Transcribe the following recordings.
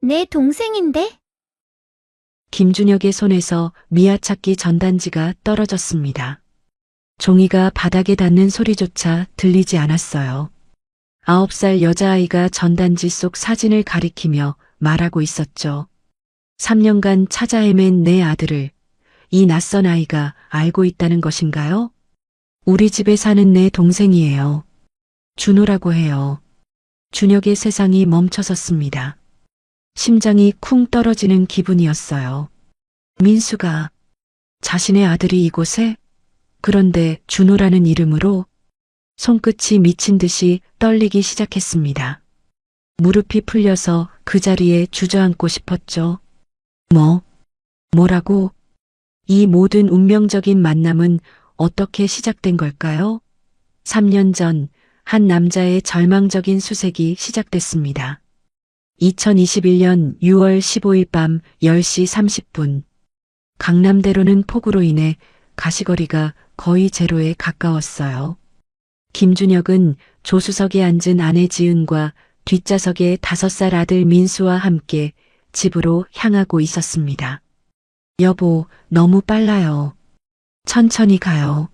내 동생인데? 김준혁의 손에서 미아찾기 전단지가 떨어졌습니다. 종이가 바닥에 닿는 소리조차 들리지 않았어요. 9살 여자아이가 전단지 속 사진을 가리키며 말하고 있었죠. 3년간 찾아 헤맨 내 아들을 이 낯선 아이가 알고 있다는 것인가요? 우리 집에 사는 내 동생이에요. 준호라고 해요. 준혁의 세상이 멈춰섰습니다. 심장이 쿵 떨어지는 기분이었어요. 민수가 자신의 아들이 이곳에? 그런데 준호라는 이름으로 손끝이 미친 듯이 떨리기 시작했습니다. 무릎이 풀려서 그 자리에 주저앉고 싶었죠. 뭐라고? 이 모든 운명적인 만남은 어떻게 시작된 걸까요? 3년 전 한 남자의 절망적인 수색이 시작됐습니다. 2021년 6월 15일 밤 10시 30분. 강남대로는 폭우로 인해 가시거리가 거의 제로에 가까웠어요. 김준혁은 조수석에 앉은 아내 지은과 뒷좌석에 5살 아들 민수와 함께 집으로 향하고 있었습니다. 여보, 너무 빨라요. 천천히 가요.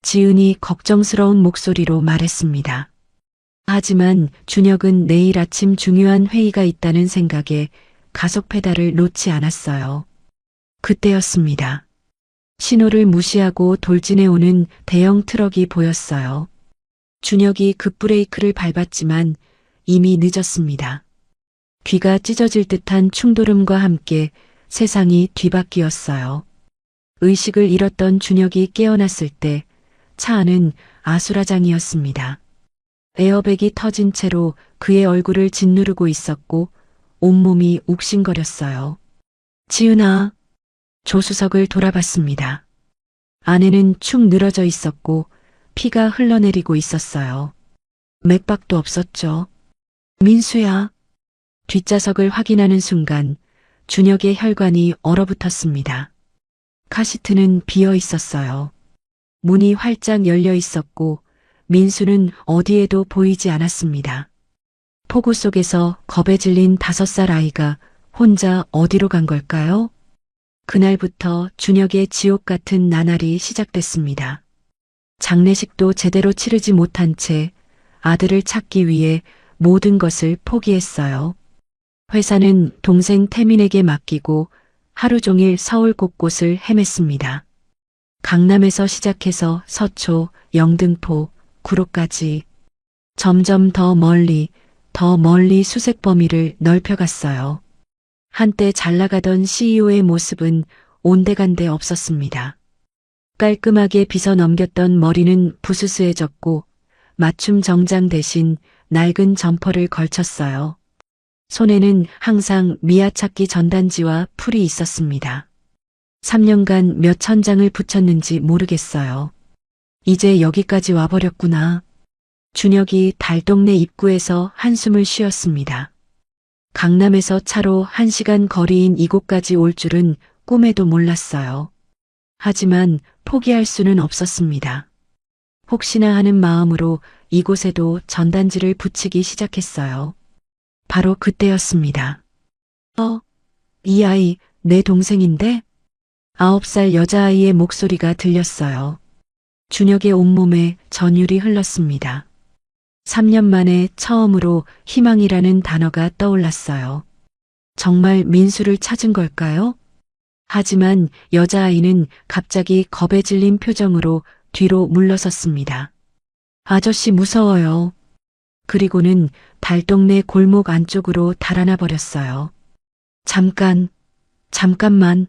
지은이 걱정스러운 목소리로 말했습니다. 하지만 준혁은 내일 아침 중요한 회의가 있다는 생각에 가속 페달을 놓지 않았어요. 그때였습니다. 신호를 무시하고 돌진해오는 대형 트럭이 보였어요. 준혁이 급브레이크를 밟았지만 이미 늦었습니다. 귀가 찢어질 듯한 충돌음과 함께 세상이 뒤바뀌었어요. 의식을 잃었던 준혁이 깨어났을 때 차 안은 아수라장이었습니다. 에어백이 터진 채로 그의 얼굴을 짓누르고 있었고 온몸이 욱신거렸어요. 지은아. 조수석을 돌아봤습니다. 아내는 축 늘어져 있었고 피가 흘러내리고 있었어요. 맥박도 없었죠. 민수야. 뒷좌석을 확인하는 순간 준혁의 혈관이 얼어붙었습니다. 카시트는 비어 있었어요. 문이 활짝 열려 있었고 민수는 어디에도 보이지 않았습니다. 폭우 속에서 겁에 질린 5살 아이가 혼자 어디로 간 걸까요? 그날부터 준혁의 지옥 같은 나날이 시작됐습니다. 장례식도 제대로 치르지 못한 채 아들을 찾기 위해 모든 것을 포기했어요. 회사는 동생 태민에게 맡기고 하루 종일 서울 곳곳을 헤맸습니다. 강남에서 시작해서 서초, 영등포, 구로까지 점점 더 멀리 수색 범위를 넓혀갔어요. 한때 잘 나가던 CEO의 모습은 온데간데 없었습니다. 깔끔하게 빗어 넘겼던 머리는 부스스해졌고 맞춤 정장 대신 낡은 점퍼를 걸쳤어요. 손에는 항상 미아찾기 전단지와 풀이 있었습니다. 3년간 몇 천 장을 붙였는지 모르겠어요. 이제 여기까지 와버렸구나. 준혁이 달동네 입구에서 한숨을 쉬었습니다. 강남에서 차로 1시간 거리인 이곳까지 올 줄은 꿈에도 몰랐어요. 하지만 포기할 수는 없었습니다. 혹시나 하는 마음으로 이곳에도 전단지를 붙이기 시작했어요. 바로 그때였습니다. 이 아이 내 동생인데? 9살 여자아이의 목소리가 들렸어요. 준혁의 온몸에 전율이 흘렀습니다. 3년 만에 처음으로 희망이라는 단어가 떠올랐어요. 정말 민수를 찾은 걸까요? 하지만 여자아이는 갑자기 겁에 질린 표정으로 뒤로 물러섰습니다. 아저씨 무서워요. 그리고는 달동네 골목 안쪽으로 달아나 버렸어요. 잠깐만.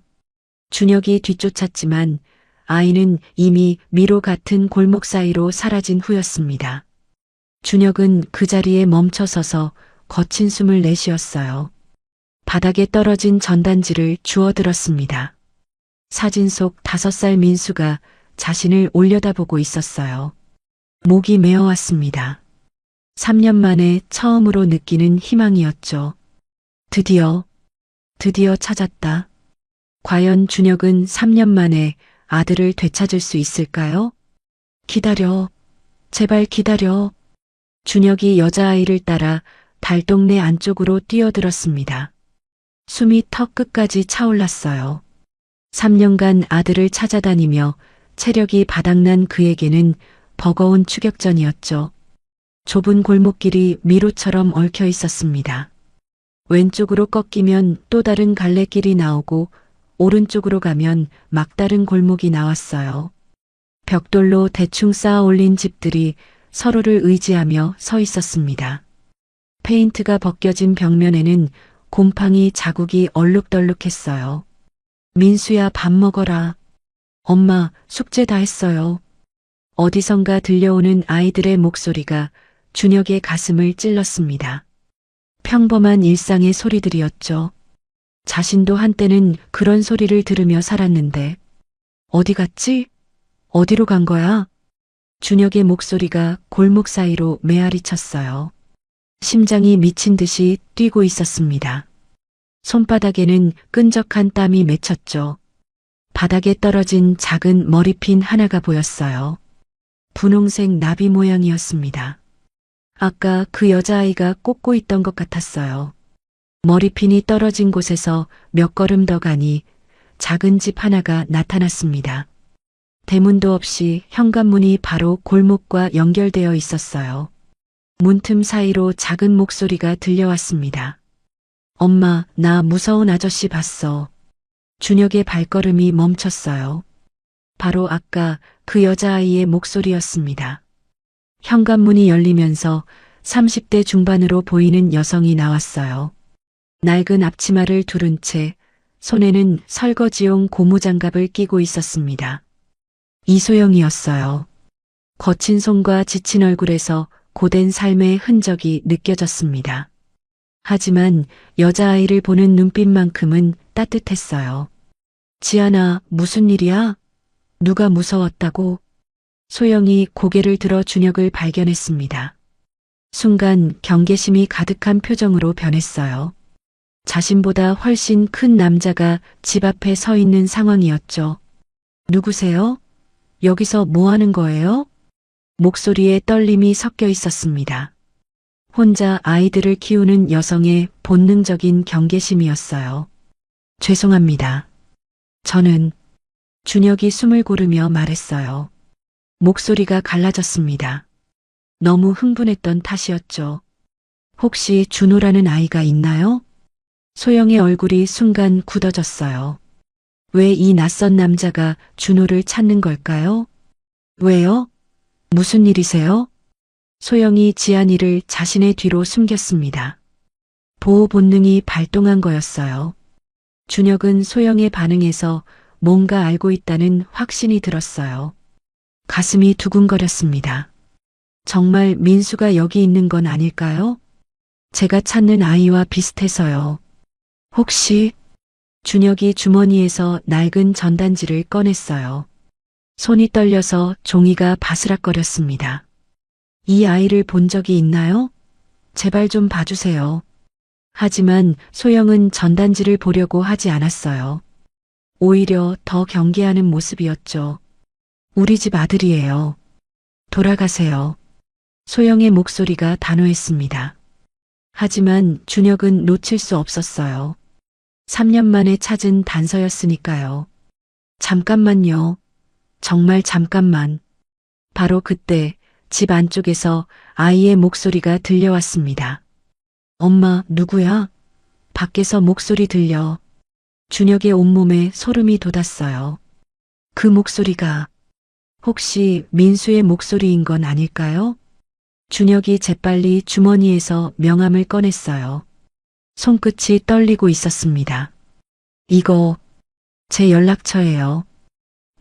준혁이 뒤쫓았지만 아이는 이미 미로 같은 골목 사이로 사라진 후였습니다. 준혁은 그 자리에 멈춰서서 거친 숨을 내쉬었어요. 바닥에 떨어진 전단지를 주워들었습니다. 사진 속 5살 민수가 자신을 올려다보고 있었어요. 목이 메어왔습니다. 3년 만에 처음으로 느끼는 희망이었죠. 드디어 찾았다. 과연 준혁은 3년 만에 아들을 되찾을 수 있을까요? 기다려. 제발 기다려. 준혁이 여자아이를 따라 달동네 안쪽으로 뛰어들었습니다. 숨이 턱 끝까지 차올랐어요. 3년간 아들을 찾아다니며 체력이 바닥난 그에게는 버거운 추격전이었죠. 좁은 골목길이 미로처럼 얽혀 있었습니다. 왼쪽으로 꺾이면 또 다른 갈래길이 나오고 오른쪽으로 가면 막다른 골목이 나왔어요. 벽돌로 대충 쌓아 올린 집들이 서로를 의지하며 서 있었습니다. 페인트가 벗겨진 벽면에는 곰팡이 자국이 얼룩덜룩했어요. 민수야, 밥 먹어라. 엄마, 숙제 다 했어요. 어디선가 들려오는 아이들의 목소리가 준혁의 가슴을 찔렀습니다. 평범한 일상의 소리들이었죠. 자신도 한때는 그런 소리를 들으며 살았는데 어디 갔지? 어디로 간 거야? 준혁의 목소리가 골목 사이로 메아리 쳤어요. 심장이 미친 듯이 뛰고 있었습니다. 손바닥에는 끈적한 땀이 맺혔죠. 바닥에 떨어진 작은 머리핀 하나가 보였어요. 분홍색 나비 모양이었습니다. 아까 그 여자아이가 꽂고 있던 것 같았어요. 머리핀이 떨어진 곳에서 몇 걸음 더 가니 작은 집 하나가 나타났습니다. 대문도 없이 현관문이 바로 골목과 연결되어 있었어요. 문틈 사이로 작은 목소리가 들려왔습니다. 엄마, 나 무서운 아저씨 봤어. 준혁의 발걸음이 멈췄어요. 바로 아까 그 여자아이의 목소리였습니다. 현관문이 열리면서 30대 중반으로 보이는 여성이 나왔어요. 낡은 앞치마를 두른 채 손에는 설거지용 고무장갑을 끼고 있었습니다. 이소영이었어요. 거친 손과 지친 얼굴에서 고된 삶의 흔적이 느껴졌습니다. 하지만 여자아이를 보는 눈빛만큼은 따뜻했어요. 지안아, 무슨 일이야? 누가 무서웠다고? 소영이 고개를 들어 준혁을 발견했습니다. 순간 경계심이 가득한 표정으로 변했어요. 자신보다 훨씬 큰 남자가 집 앞에 서 있는 상황이었죠. 누구세요? 여기서 뭐 하는 거예요? 목소리에 떨림이 섞여 있었습니다. 혼자 아이들을 키우는 여성의 본능적인 경계심이었어요. 죄송합니다. 저는 준혁이 숨을 고르며 말했어요. 목소리가 갈라졌습니다. 너무 흥분했던 탓이었죠. 혹시 준호라는 아이가 있나요? 소영의 얼굴이 순간 굳어졌어요. 왜 이 낯선 남자가 준호를 찾는 걸까요? 왜요? 무슨 일이세요? 소영이 지안이를 자신의 뒤로 숨겼습니다. 보호 본능이 발동한 거였어요. 준혁은 소영의 반응에서 뭔가 알고 있다는 확신이 들었어요. 가슴이 두근거렸습니다. 정말 민수가 여기 있는 건 아닐까요? 제가 찾는 아이와 비슷해서요. 혹시 준혁이 주머니에서 낡은 전단지를 꺼냈어요. 손이 떨려서 종이가 바스락거렸습니다. 이 아이를 본 적이 있나요? 제발 좀 봐주세요. 하지만 소영은 전단지를 보려고 하지 않았어요. 오히려 더 경계하는 모습이었죠. 우리 집 아들이에요. 돌아가세요. 소영의 목소리가 단호했습니다. 하지만 준혁은 놓칠 수 없었어요. 3년 만에 찾은 단서였으니까요. 잠깐만요. 정말 잠깐만. 바로 그때 집 안쪽에서 아이의 목소리가 들려왔습니다. 엄마, 누구야? 밖에서 목소리 들려. 준혁의 온몸에 소름이 돋았어요. 그 목소리가 혹시 민수의 목소리인 건 아닐까요? 준혁이 재빨리 주머니에서 명함을 꺼냈어요. 손끝이 떨리고 있었습니다. 이거 제 연락처예요.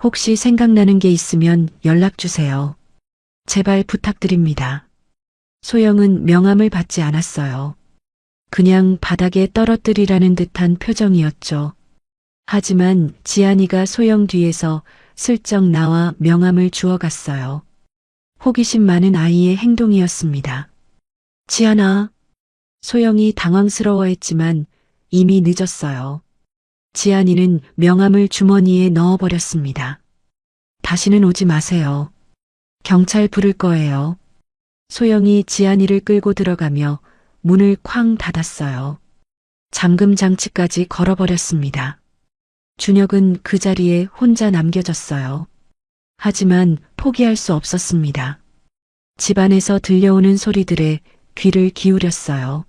혹시 생각나는 게 있으면 연락 주세요. 제발 부탁드립니다. 소영은 명함을 받지 않았어요. 그냥 바닥에 떨어뜨리라는 듯한 표정이었죠. 하지만 지안이가 소영 뒤에서 슬쩍 나와 명함을 주워갔어요. 호기심 많은 아이의 행동이었습니다. 지안아. 소영이 당황스러워했지만 이미 늦었어요. 지안이는 명함을 주머니에 넣어버렸습니다. 다시는 오지 마세요. 경찰 부를 거예요. 소영이 지안이를 끌고 들어가며 문을 쾅 닫았어요. 잠금 장치까지 걸어버렸습니다. 준혁은 그 자리에 혼자 남겨졌어요. 하지만 포기할 수 없었습니다. 집안에서 들려오는 소리들에 귀를 기울였어요.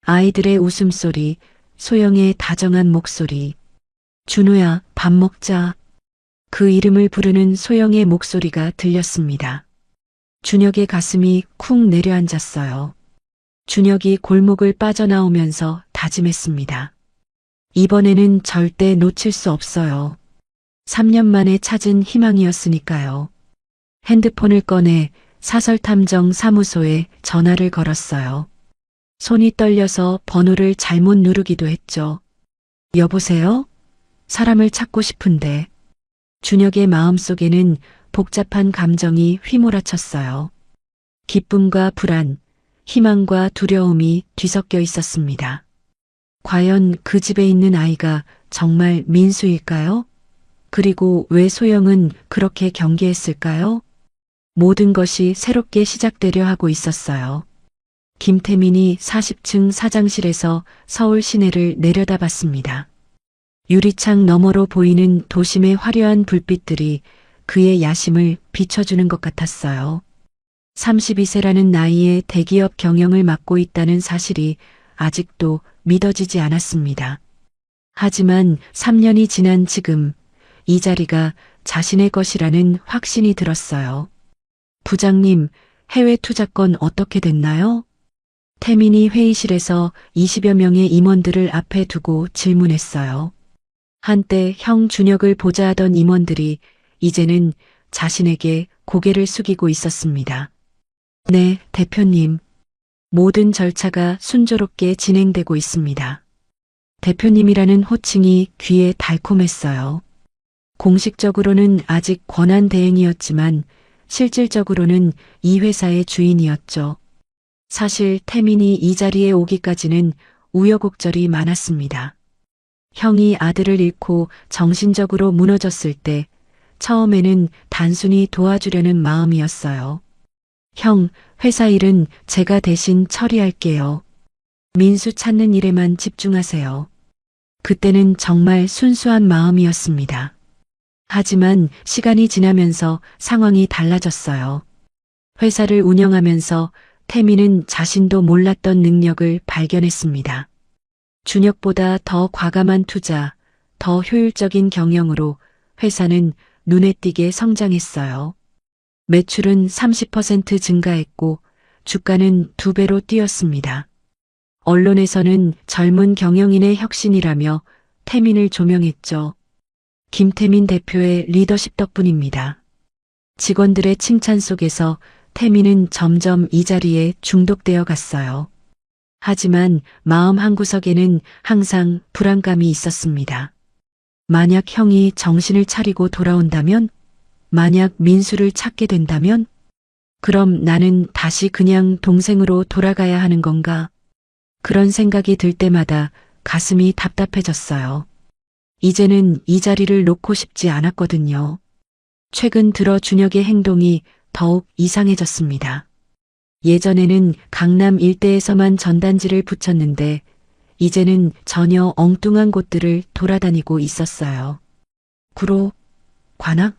아이들의 웃음소리, 소영의 다정한 목소리. 준호야, 밥 먹자. 그 이름을 부르는 소영의 목소리가 들렸습니다. 준혁의 가슴이 쿵 내려앉았어요. 준혁이 골목을 빠져나오면서 다짐했습니다. 이번에는 절대 놓칠 수 없어요. 3년 만에 찾은 희망이었으니까요. 핸드폰을 꺼내 사설탐정 사무소에 전화를 걸었어요. 손이 떨려서 번호를 잘못 누르기도 했죠. 여보세요? 사람을 찾고 싶은데. 준혁의 마음속에는 복잡한 감정이 휘몰아쳤어요. 기쁨과 불안, 희망과 두려움이 뒤섞여 있었습니다. 과연 그 집에 있는 아이가 정말 민수일까요? 그리고 왜 소영은 그렇게 경계했을까요? 모든 것이 새롭게 시작되려 하고 있었어요. 김태민이 40층 사장실에서 서울 시내를 내려다봤습니다. 유리창 너머로 보이는 도심의 화려한 불빛들이 그의 야심을 비춰주는 것 같았어요. 32세라는 나이에 대기업 경영을 맡고 있다는 사실이 아직도 믿어지지 않았습니다. 하지만 3년이 지난 지금 이 자리가 자신의 것이라는 확신이 들었어요. 부장님, 해외 투자권 어떻게 됐나요? 태민이 회의실에서 20여 명의 임원들을 앞에 두고 질문했어요. 한때 형 준혁을 보좌하던 임원들이 이제는 자신에게 고개를 숙이고 있었습니다. 네, 대표님. 모든 절차가 순조롭게 진행되고 있습니다. 대표님이라는 호칭이 귀에 달콤했어요. 공식적으로는 아직 권한 대행이었지만 실질적으로는 이 회사의 주인이었죠. 사실 태민이 이 자리에 오기까지는 우여곡절이 많았습니다. 형이 아들을 잃고 정신적으로 무너졌을 때 처음에는 단순히 도와주려는 마음이었어요. 형, 회사 일은 제가 대신 처리할게요. 민수 찾는 일에만 집중하세요. 그때는 정말 순수한 마음이었습니다. 하지만 시간이 지나면서 상황이 달라졌어요. 회사를 운영하면서 태민은 자신도 몰랐던 능력을 발견했습니다. 준혁보다 더 과감한 투자, 더 효율적인 경영으로 회사는 눈에 띄게 성장했어요. 매출은 30% 증가했고 주가는 2배로 뛰었습니다. 언론에서는 젊은 경영인의 혁신이라며 태민을 조명했죠. 김태민 대표의 리더십 덕분입니다. 직원들의 칭찬 속에서 태민은 점점 이 자리에 중독되어 갔어요. 하지만 마음 한구석에는 항상 불안감이 있었습니다. 만약 형이 정신을 차리고 돌아온다면? 만약 민수를 찾게 된다면? 그럼 나는 다시 그냥 동생으로 돌아가야 하는 건가? 그런 생각이 들 때마다 가슴이 답답해졌어요. 이제는 이 자리를 놓고 싶지 않았거든요. 최근 들어 준혁의 행동이 더욱 이상해졌습니다. 예전에는 강남 일대에서만 전단지를 붙였는데 이제는 전혀 엉뚱한 곳들을 돌아다니고 있었어요. 구로, 관악?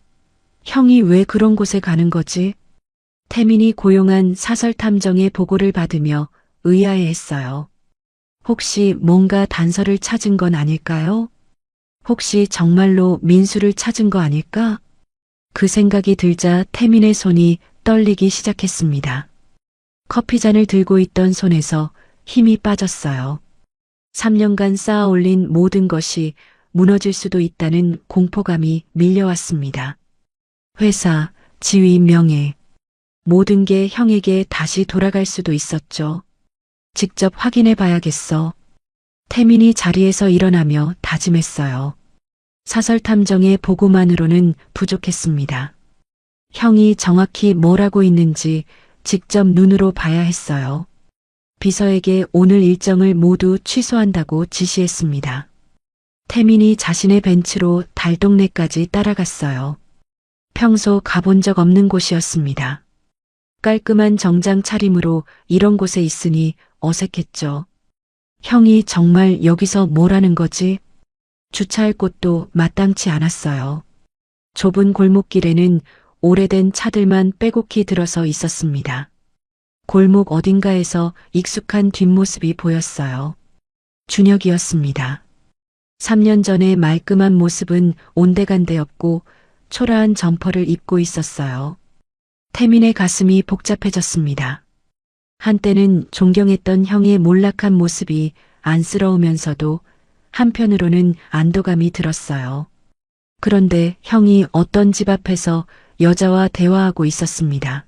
형이 왜 그런 곳에 가는 거지? 태민이 고용한 사설탐정의 보고를 받으며 의아해했어요. 혹시 뭔가 단서를 찾은 건 아닐까요? 혹시 정말로 민수를 찾은 거 아닐까? 그 생각이 들자 태민의 손이 떨리기 시작했습니다. 커피잔을 들고 있던 손에서 힘이 빠졌어요. 3년간 쌓아 올린 모든 것이 무너질 수도 있다는 공포감이 밀려왔습니다. 회사, 지위, 명예, 모든 게 형에게 다시 돌아갈 수도 있었죠. 직접 확인해 봐야겠어. 태민이 자리에서 일어나며 다짐했어요. 사설탐정의 보고만으로는 부족했습니다. 형이 정확히 뭘 하고 있는지 직접 눈으로 봐야 했어요. 비서에게 오늘 일정을 모두 취소한다고 지시했습니다. 태민이 자신의 벤츠로 달동네까지 따라갔어요. 평소 가본 적 없는 곳이었습니다. 깔끔한 정장 차림으로 이런 곳에 있으니 어색했죠. 형이 정말 여기서 뭘 하는 거지? 주차할 곳도 마땅치 않았어요. 좁은 골목길에는 오래된 차들만 빼곡히 들어서 있었습니다. 골목 어딘가에서 익숙한 뒷모습이 보였어요. 준혁이었습니다. 3년 전의 말끔한 모습은 온데간데였고 초라한 점퍼를 입고 있었어요. 태민의 가슴이 복잡해졌습니다. 한때는 존경했던 형의 몰락한 모습이 안쓰러우면서도 한편으로는 안도감이 들었어요. 그런데 형이 어떤 집 앞에서 여자와 대화하고 있었습니다.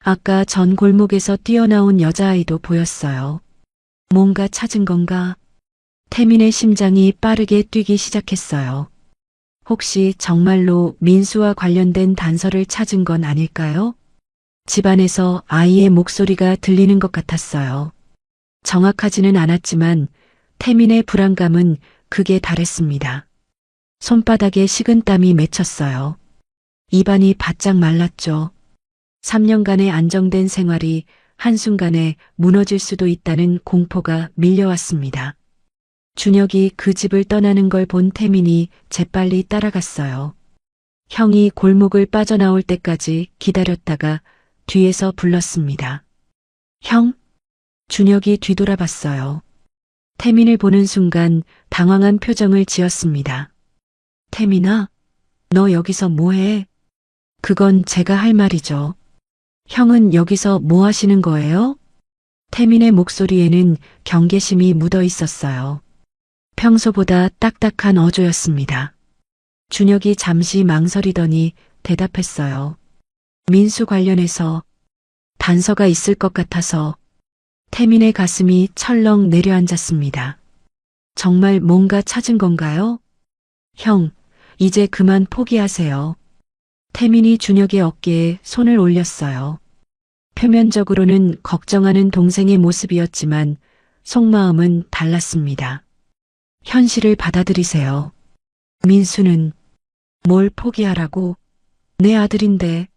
아까 전 골목에서 뛰어나온 여자아이도 보였어요. 뭔가 찾은 건가? 태민의 심장이 빠르게 뛰기 시작했어요. 혹시 정말로 민수와 관련된 단서를 찾은 건 아닐까요? 집안에서 아이의 목소리가 들리는 것 같았어요. 정확하지는 않았지만 태민의 불안감은 극에 달했습니다. 손바닥에 식은땀이 맺혔어요. 입안이 바짝 말랐죠. 3년간의 안정된 생활이 한순간에 무너질 수도 있다는 공포가 밀려왔습니다. 준혁이 그 집을 떠나는 걸 본 태민이 재빨리 따라갔어요. 형이 골목을 빠져나올 때까지 기다렸다가 뒤에서 불렀습니다. 형? 준혁이 뒤돌아봤어요. 태민을 보는 순간 당황한 표정을 지었습니다. 태민아, 너 여기서 뭐해? 그건 제가 할 말이죠. 형은 여기서 뭐 하시는 거예요? 태민의 목소리에는 경계심이 묻어 있었어요. 평소보다 딱딱한 어조였습니다. 준혁이 잠시 망설이더니 대답했어요. 민수 관련해서 단서가 있을 것 같아서. 태민의 가슴이 철렁 내려앉았습니다. 정말 뭔가 찾은 건가요? 형, 이제 그만 포기하세요. 태민이 준혁의 어깨에 손을 올렸어요. 표면적으로는 걱정하는 동생의 모습이었지만 속마음은 달랐습니다. 현실을 받아들이세요. 민수는 뭘 포기하라고? 내 아들인데.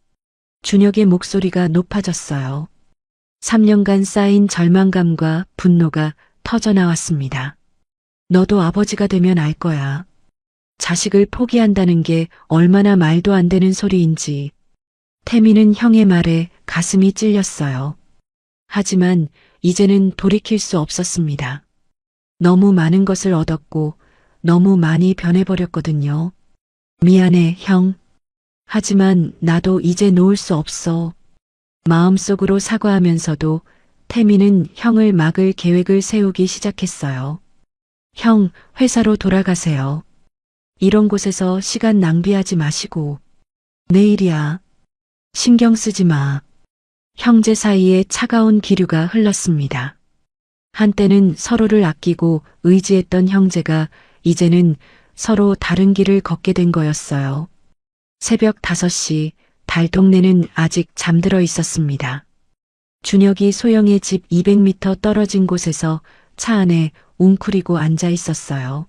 준혁의 목소리가 높아졌어요. 3년간 쌓인 절망감과 분노가 터져나왔습니다. 너도 아버지가 되면 알 거야. 자식을 포기한다는 게 얼마나 말도 안 되는 소리인지. 태민은 형의 말에 가슴이 찔렸어요. 하지만 이제는 돌이킬 수 없었습니다. 너무 많은 것을 얻었고 너무 많이 변해버렸거든요. 미안해, 형. 하지만 나도 이제 놓을 수 없어. 마음속으로 사과하면서도 태민은 형을 막을 계획을 세우기 시작했어요. 형, 회사로 돌아가세요. 이런 곳에서 시간 낭비하지 마시고. 내일이야. 신경 쓰지 마. 형제 사이에 차가운 기류가 흘렀습니다. 한때는 서로를 아끼고 의지했던 형제가 이제는 서로 다른 길을 걷게 된 거였어요. 새벽 5시 달동네는 아직 잠들어 있었습니다. 준혁이 소영의 집 200m 떨어진 곳에서 차 안에 웅크리고 앉아 있었어요.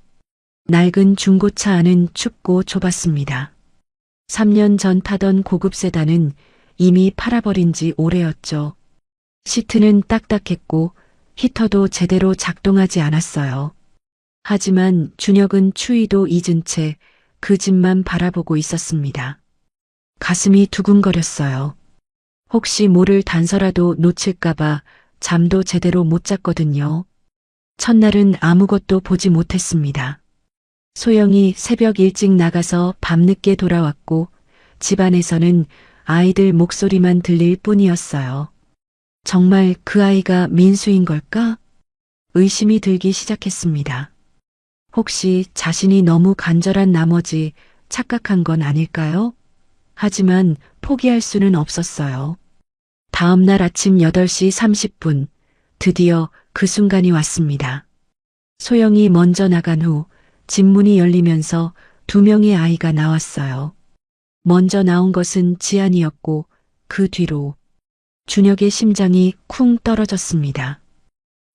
낡은 중고차 안은 춥고 좁았습니다. 3년 전 타던 고급 세단은 이미 팔아버린 지 오래였죠. 시트는 딱딱했고 히터도 제대로 작동하지 않았어요. 하지만 준혁은 추위도 잊은 채 그 집만 바라보고 있었습니다. 가슴이 두근거렸어요. 혹시 모를 단서라도 놓칠까봐 잠도 제대로 못 잤거든요. 첫날은 아무것도 보지 못했습니다. 소영이 새벽 일찍 나가서 밤늦게 돌아왔고 집안에서는 아이들 목소리만 들릴 뿐이었어요. 정말 그 아이가 민수인 걸까? 의심이 들기 시작했습니다. 혹시 자신이 너무 간절한 나머지 착각한 건 아닐까요? 하지만 포기할 수는 없었어요. 다음 날 아침 8시 30분, 드디어 그 순간이 왔습니다. 소영이 먼저 나간 후 집 문이 열리면서 2명의 아이가 나왔어요. 먼저 나온 것은 지안이었고 그 뒤로 준혁의 심장이 쿵 떨어졌습니다.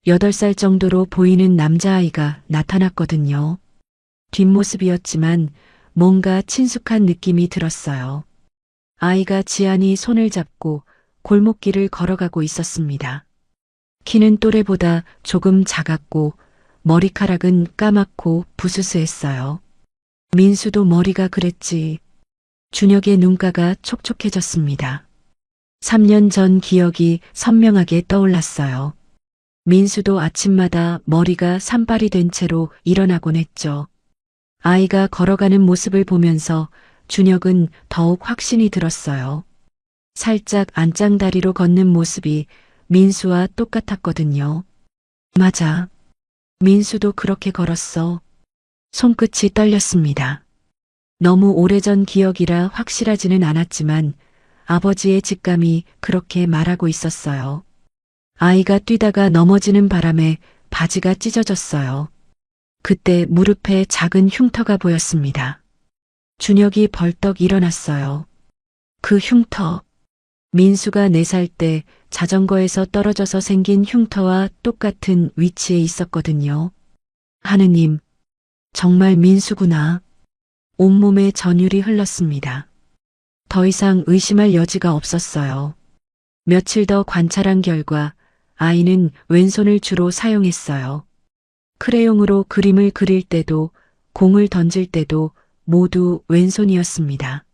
8살 정도로 보이는 남자아이가 나타났거든요. 뒷모습이었지만 뭔가 친숙한 느낌이 들었어요. 아이가 지안이 손을 잡고 골목길을 걸어가고 있었습니다. 키는 또래보다 조금 작았고 머리카락은 까맣고 부스스했어요. 민수도 머리가 그랬지. 준혁의 눈가가 촉촉해졌습니다. 3년 전 기억이 선명하게 떠올랐어요. 민수도 아침마다 머리가 산발이 된 채로 일어나곤 했죠. 아이가 걸어가는 모습을 보면서 준혁은 더욱 확신이 들었어요. 살짝 안짱다리로 걷는 모습이 민수와 똑같았거든요. 맞아. 민수도 그렇게 걸었어. 손끝이 떨렸습니다. 너무 오래전 기억이라 확실하지는 않았지만 아버지의 직감이 그렇게 말하고 있었어요. 아이가 뛰다가 넘어지는 바람에 바지가 찢어졌어요. 그때 무릎에 작은 흉터가 보였습니다. 준혁이 벌떡 일어났어요. 그 흉터. 민수가 4살 때 자전거에서 떨어져서 생긴 흉터와 똑같은 위치에 있었거든요. 하느님, 정말 민수구나. 온몸에 전율이 흘렀습니다. 더 이상 의심할 여지가 없었어요. 며칠 더 관찰한 결과 아이는 왼손을 주로 사용했어요. 크레용으로 그림을 그릴 때도 공을 던질 때도 모두 왼손이었습니다.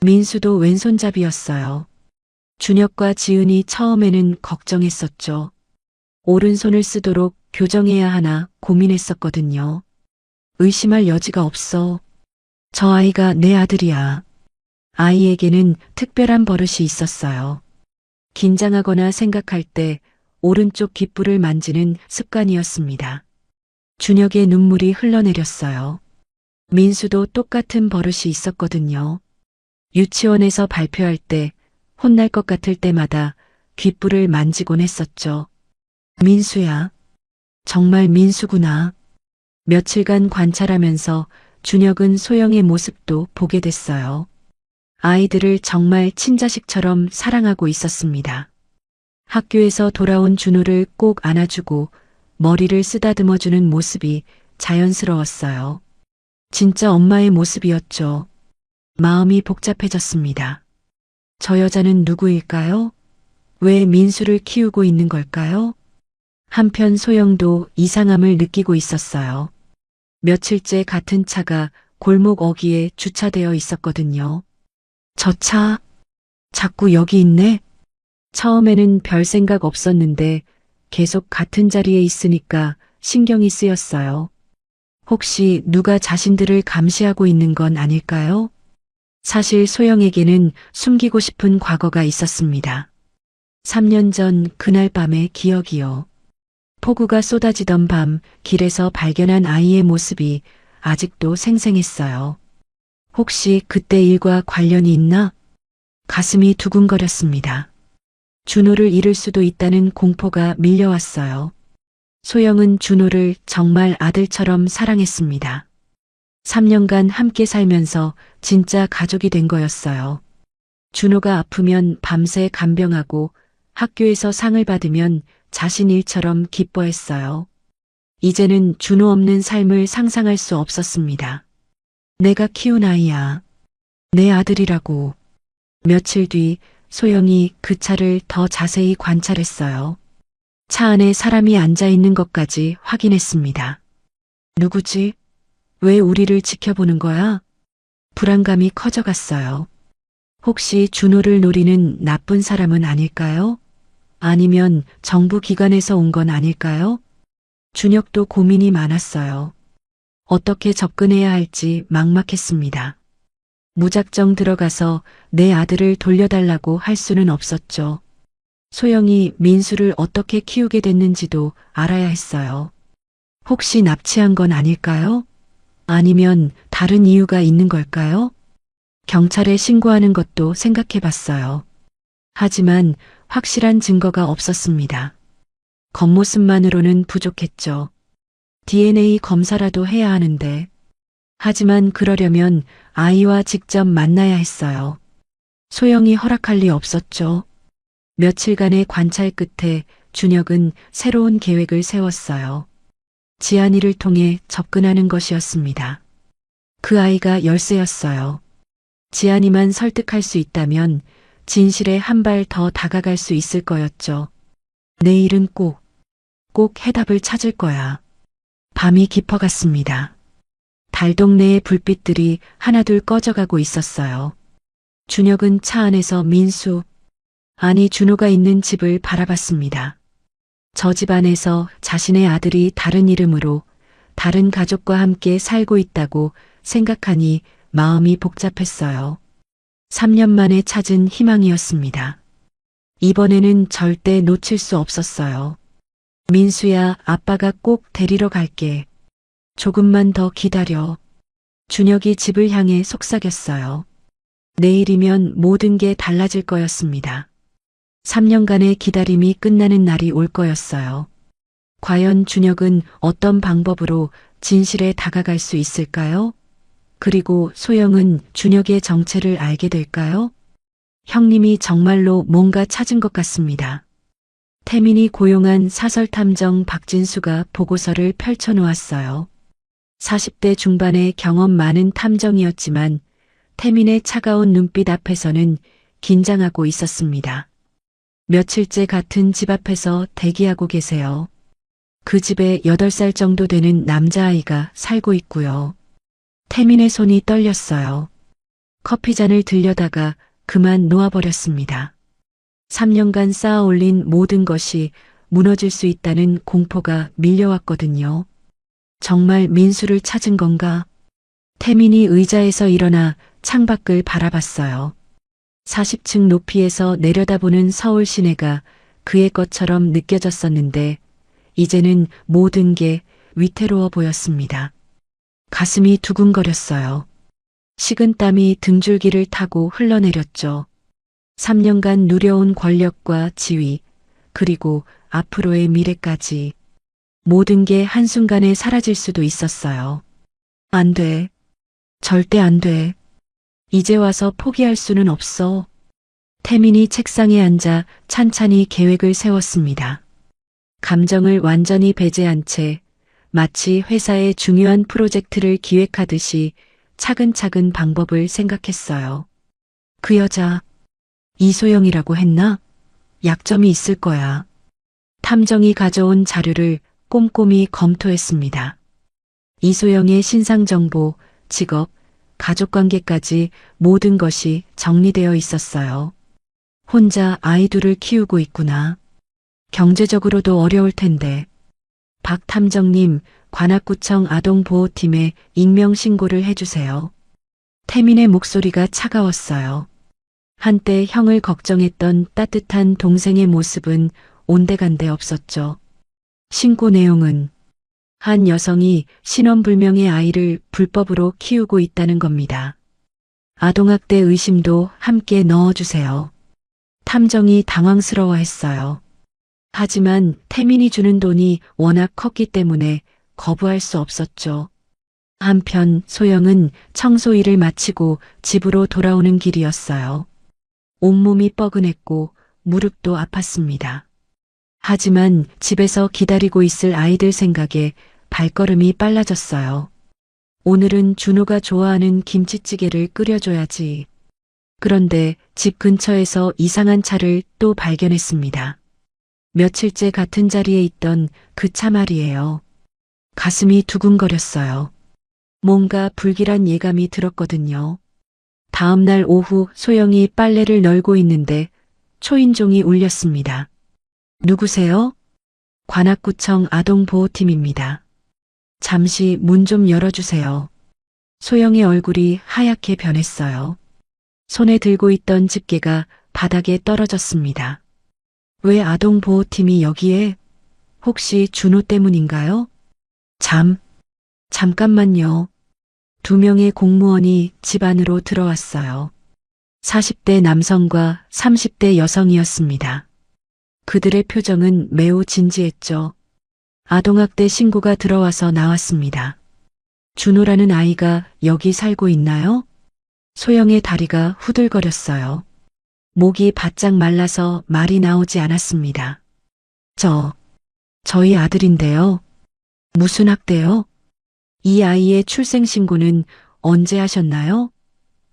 민수도 왼손잡이였어요. 준혁과 지은이 처음에는 걱정했었죠. 오른손을 쓰도록 교정해야 하나 고민했었거든요. 의심할 여지가 없어. 저 아이가 내 아들이야. 아이에게는 특별한 버릇이 있었어요. 긴장하거나 생각할 때 오른쪽 귓불을 만지는 습관이었습니다. 준혁의 눈물이 흘러내렸어요. 민수도 똑같은 버릇이 있었거든요. 유치원에서 발표할 때 혼날 것 같을 때마다 귓불을 만지곤 했었죠. 민수야. 정말 민수구나. 며칠간 관찰하면서 준혁은 소영의 모습도 보게 됐어요. 아이들을 정말 친자식처럼 사랑하고 있었습니다. 학교에서 돌아온 준호를 꼭 안아주고 머리를 쓰다듬어주는 모습이 자연스러웠어요. 진짜 엄마의 모습이었죠. 마음이 복잡해졌습니다. 저 여자는 누구일까요? 왜 민수를 키우고 있는 걸까요? 한편 소영도 이상함을 느끼고 있었어요. 며칠째 같은 차가 골목 어귀에 주차되어 있었거든요. 저 차, 자꾸 여기 있네? 처음에는 별 생각 없었는데 계속 같은 자리에 있으니까 신경이 쓰였어요. 혹시 누가 자신들을 감시하고 있는 건 아닐까요? 사실 소영에게는 숨기고 싶은 과거가 있었습니다. 3년 전 그날 밤의 기억이요. 폭우가 쏟아지던 밤 길에서 발견한 아이의 모습이 아직도 생생했어요. 혹시 그때 일과 관련이 있나? 가슴이 두근거렸습니다. 준호를 잃을 수도 있다는 공포가 밀려왔어요. 소영은 준호를 정말 아들처럼 사랑했습니다. 3년간 함께 살면서 진짜 가족이 된 거였어요. 준호가 아프면 밤새 간병하고 학교에서 상을 받으면 자신 일처럼 기뻐했어요. 이제는 준호 없는 삶을 상상할 수 없었습니다. 내가 키운 아이야. 내 아들이라고. 며칠 뒤 소영이 그 차를 더 자세히 관찰했어요. 차 안에 사람이 앉아 있는 것까지 확인했습니다. 누구지? 왜 우리를 지켜보는 거야? 불안감이 커져갔어요. 혹시 준호를 노리는 나쁜 사람은 아닐까요? 아니면 정부 기관에서 온 건 아닐까요? 준혁도 고민이 많았어요. 어떻게 접근해야 할지 막막했습니다. 무작정 들어가서 내 아들을 돌려달라고 할 수는 없었죠. 소영이 민수를 어떻게 키우게 됐는지도 알아야 했어요. 혹시 납치한 건 아닐까요? 아니면 다른 이유가 있는 걸까요? 경찰에 신고하는 것도 생각해 봤어요. 하지만 확실한 증거가 없었습니다. 겉모습만으로는 부족했죠. DNA 검사라도 해야 하는데. 하지만 그러려면 아이와 직접 만나야 했어요. 소영이 허락할 리 없었죠. 며칠간의 관찰 끝에 준혁은 새로운 계획을 세웠어요. 지안이를 통해 접근하는 것이었습니다. 그 아이가 열쇠였어요. 지안이만 설득할 수 있다면 진실에 한 발 더 다가갈 수 있을 거였죠. 내일은 꼭 해답을 찾을 거야. 밤이 깊어갔습니다. 달 동네의 불빛들이 하나둘 꺼져가고 있었어요. 준혁은 차 안에서 아니 준호가 있는 집을 바라봤습니다. 저 집 안에서 자신의 아들이 다른 이름으로 다른 가족과 함께 살고 있다고 생각하니 마음이 복잡했어요. 3년 만에 찾은 희망이었습니다. 이번에는 절대 놓칠 수 없었어요. 민수야, 아빠가 꼭 데리러 갈게. 조금만 더 기다려. 준혁이 집을 향해 속삭였어요. 내일이면 모든 게 달라질 거였습니다. 3년간의 기다림이 끝나는 날이 올 거였어요. 과연 준혁은 어떤 방법으로 진실에 다가갈 수 있을까요? 그리고 소영은 준혁의 정체를 알게 될까요? 형님이 정말로 뭔가 찾은 것 같습니다. 태민이 고용한 사설탐정 박진수가 보고서를 펼쳐놓았어요. 40대 중반의 경험 많은 탐정이었지만 태민의 차가운 눈빛 앞에서는 긴장하고 있었습니다. 며칠째 같은 집 앞에서 대기하고 계세요. 그 집에 8살 정도 되는 남자아이가 살고 있고요. 태민의 손이 떨렸어요. 커피잔을 들려다가 그만 놓아버렸습니다. 3년간 쌓아 올린 모든 것이 무너질 수 있다는 공포가 밀려왔거든요. 정말 민수를 찾은 건가? 태민이 의자에서 일어나 창밖을 바라봤어요. 40층 높이에서 내려다보는 서울 시내가 그의 것처럼 느껴졌었는데 이제는 모든 게 위태로워 보였습니다. 가슴이 두근거렸어요. 식은땀이 등줄기를 타고 흘러내렸죠. 3년간 누려온 권력과 지위, 그리고 앞으로의 미래까지 모든 게 한순간에 사라질 수도 있었어요. 안 돼. 절대 안 돼. 이제 와서 포기할 수는 없어. 태민이 책상에 앉아 찬찬히 계획을 세웠습니다. 감정을 완전히 배제한 채 마치 회사의 중요한 프로젝트를 기획하듯이 차근차근 방법을 생각했어요. 그 여자, 이소영이라고 했나? 약점이 있을 거야. 탐정이 가져온 자료를 꼼꼼히 검토했습니다. 이소영의 신상 정보, 직업, 가족관계까지 모든 것이 정리되어 있었어요. 혼자 아이 둘을 키우고 있구나. 경제적으로도 어려울 텐데. 박 탐정님, 관악구청 아동보호팀에 익명신고를 해주세요. 태민의 목소리가 차가웠어요. 한때 형을 걱정했던 따뜻한 동생의 모습은 온데간데 없었죠. 신고 내용은 한 여성이 신원불명의 아이를 불법으로 키우고 있다는 겁니다. 아동학대 의심도 함께 넣어주세요. 탐정이 당황스러워했어요. 하지만 태민이 주는 돈이 워낙 컸기 때문에 거부할 수 없었죠. 한편 소영은 청소 일을 마치고 집으로 돌아오는 길이었어요. 온몸이 뻐근했고 무릎도 아팠습니다. 하지만 집에서 기다리고 있을 아이들 생각에 발걸음이 빨라졌어요. 오늘은 준호가 좋아하는 김치찌개를 끓여줘야지. 그런데 집 근처에서 이상한 차를 또 발견했습니다. 며칠째 같은 자리에 있던 그 차 말이에요. 가슴이 두근거렸어요. 뭔가 불길한 예감이 들었거든요. 다음 날 오후 소영이 빨래를 널고 있는데 초인종이 울렸습니다. 누구세요? 관악구청 아동보호팀입니다. 잠시 문 좀 열어주세요. 소영의 얼굴이 하얗게 변했어요. 손에 들고 있던 집게가 바닥에 떨어졌습니다. 왜 아동보호팀이 여기에? 혹시 준호 때문인가요? 잠깐만요. 2명의 공무원이 집 안으로 들어왔어요. 40대 남성과 30대 여성이었습니다. 그들의 표정은 매우 진지했죠. 아동학대 신고가 들어와서 나왔습니다. 준호라는 아이가 여기 살고 있나요? 소영의 다리가 후들거렸어요. 목이 바짝 말라서 말이 나오지 않았습니다. 저희 아들인데요. 무슨 학대요? 이 아이의 출생신고는 언제 하셨나요?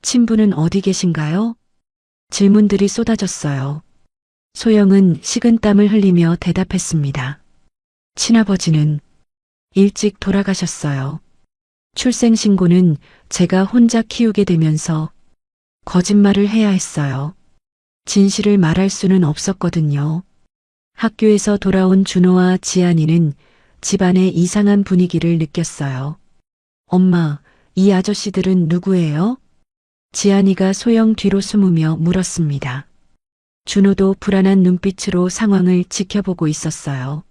친부는 어디 계신가요? 질문들이 쏟아졌어요. 소영은 식은땀을 흘리며 대답했습니다. 친아버지는 일찍 돌아가셨어요. 출생신고는 제가 혼자 키우게 되면서 거짓말을 해야 했어요. 진실을 말할 수는 없었거든요. 학교에서 돌아온 준호와 지안이는 집안의 이상한 분위기를 느꼈어요. 엄마, 이 아저씨들은 누구예요? 지안이가 소영 뒤로 숨으며 물었습니다. 준호도 불안한 눈빛으로 상황을 지켜보고 있었어요.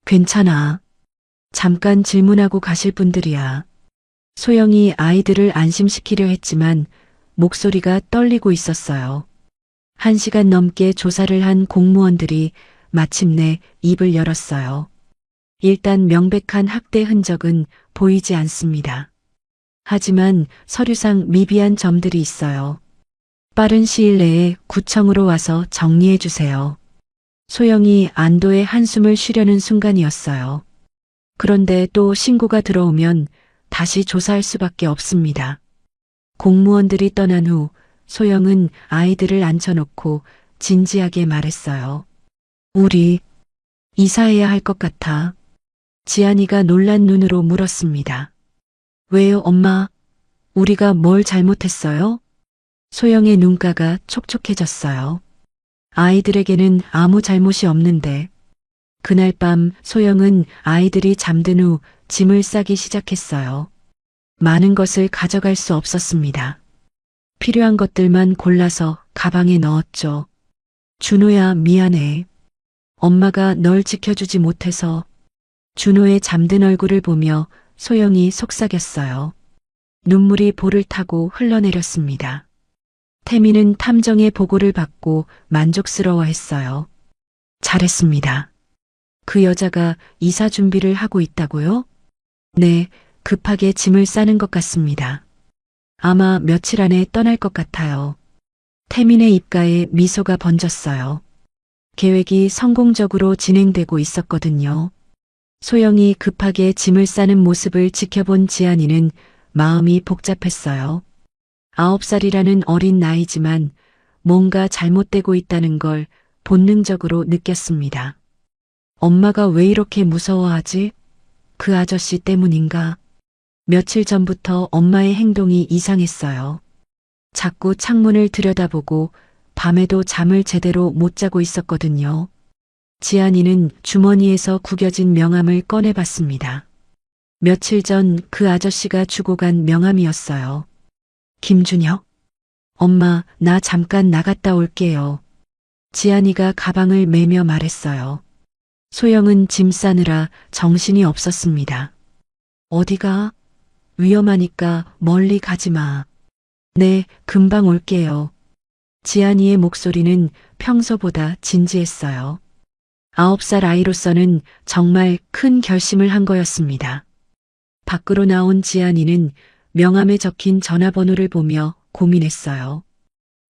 괜찮아. 잠깐 질문하고 가실 분들이야. 소영이 아이들을 안심시키려 했지만 목소리가 떨리고 있었어요. 1시간 넘게 조사를 한 공무원들이 마침내 입을 열었어요. 일단 명백한 학대 흔적은 보이지 않습니다. 하지만 서류상 미비한 점들이 있어요. 빠른 시일 내에 구청으로 와서 정리해 주세요. 소영이 안도의 한숨을 쉬려는 순간이었어요. 그런데 또 신고가 들어오면 다시 조사할 수밖에 없습니다. 공무원들이 떠난 후 소영은 아이들을 앉혀놓고 진지하게 말했어요. 우리 이사해야 할 것 같아. 지안이가 놀란 눈으로 물었습니다. 왜요, 엄마? 우리가 뭘 잘못했어요? 소영의 눈가가 촉촉해졌어요. 아이들에게는 아무 잘못이 없는데. 그날 밤 소영은 아이들이 잠든 후 짐을 싸기 시작했어요. 많은 것을 가져갈 수 없었습니다. 필요한 것들만 골라서 가방에 넣었죠. 준호야, 미안해. 엄마가 널 지켜주지 못해서. 준호의 잠든 얼굴을 보며 소영이 속삭였어요. 눈물이 볼을 타고 흘러내렸습니다. 태미는 탐정의 보고를 받고 만족스러워했어요. 잘했습니다. 그 여자가 이사 준비를 하고 있다고요? 네, 급하게 짐을 싸는 것 같습니다. 아마 며칠 안에 떠날 것 같아요. 태민의 입가에 미소가 번졌어요. 계획이 성공적으로 진행되고 있었거든요. 소영이 급하게 짐을 싸는 모습을 지켜본 지안이는 마음이 복잡했어요. 9살이라는 어린 나이지만 뭔가 잘못되고 있다는 걸 본능적으로 느꼈습니다. 엄마가 왜 이렇게 무서워하지? 그 아저씨 때문인가? 며칠 전부터 엄마의 행동이 이상했어요. 자꾸 창문을 들여다보고 밤에도 잠을 제대로 못 자고 있었거든요. 지안이는 주머니에서 구겨진 명함을 꺼내봤습니다. 며칠 전 그 아저씨가 주고 간 명함이었어요. 김준혁? 엄마, 나 잠깐 나갔다 올게요. 지안이가 가방을 매며 말했어요. 소영은 짐 싸느라 정신이 없었습니다. 어디가? 위험하니까 멀리 가지 마. 네, 금방 올게요. 지안이의 목소리는 평소보다 진지했어요. 9살 아이로서는 정말 큰 결심을 한 거였습니다. 밖으로 나온 지안이는 명함에 적힌 전화번호를 보며 고민했어요.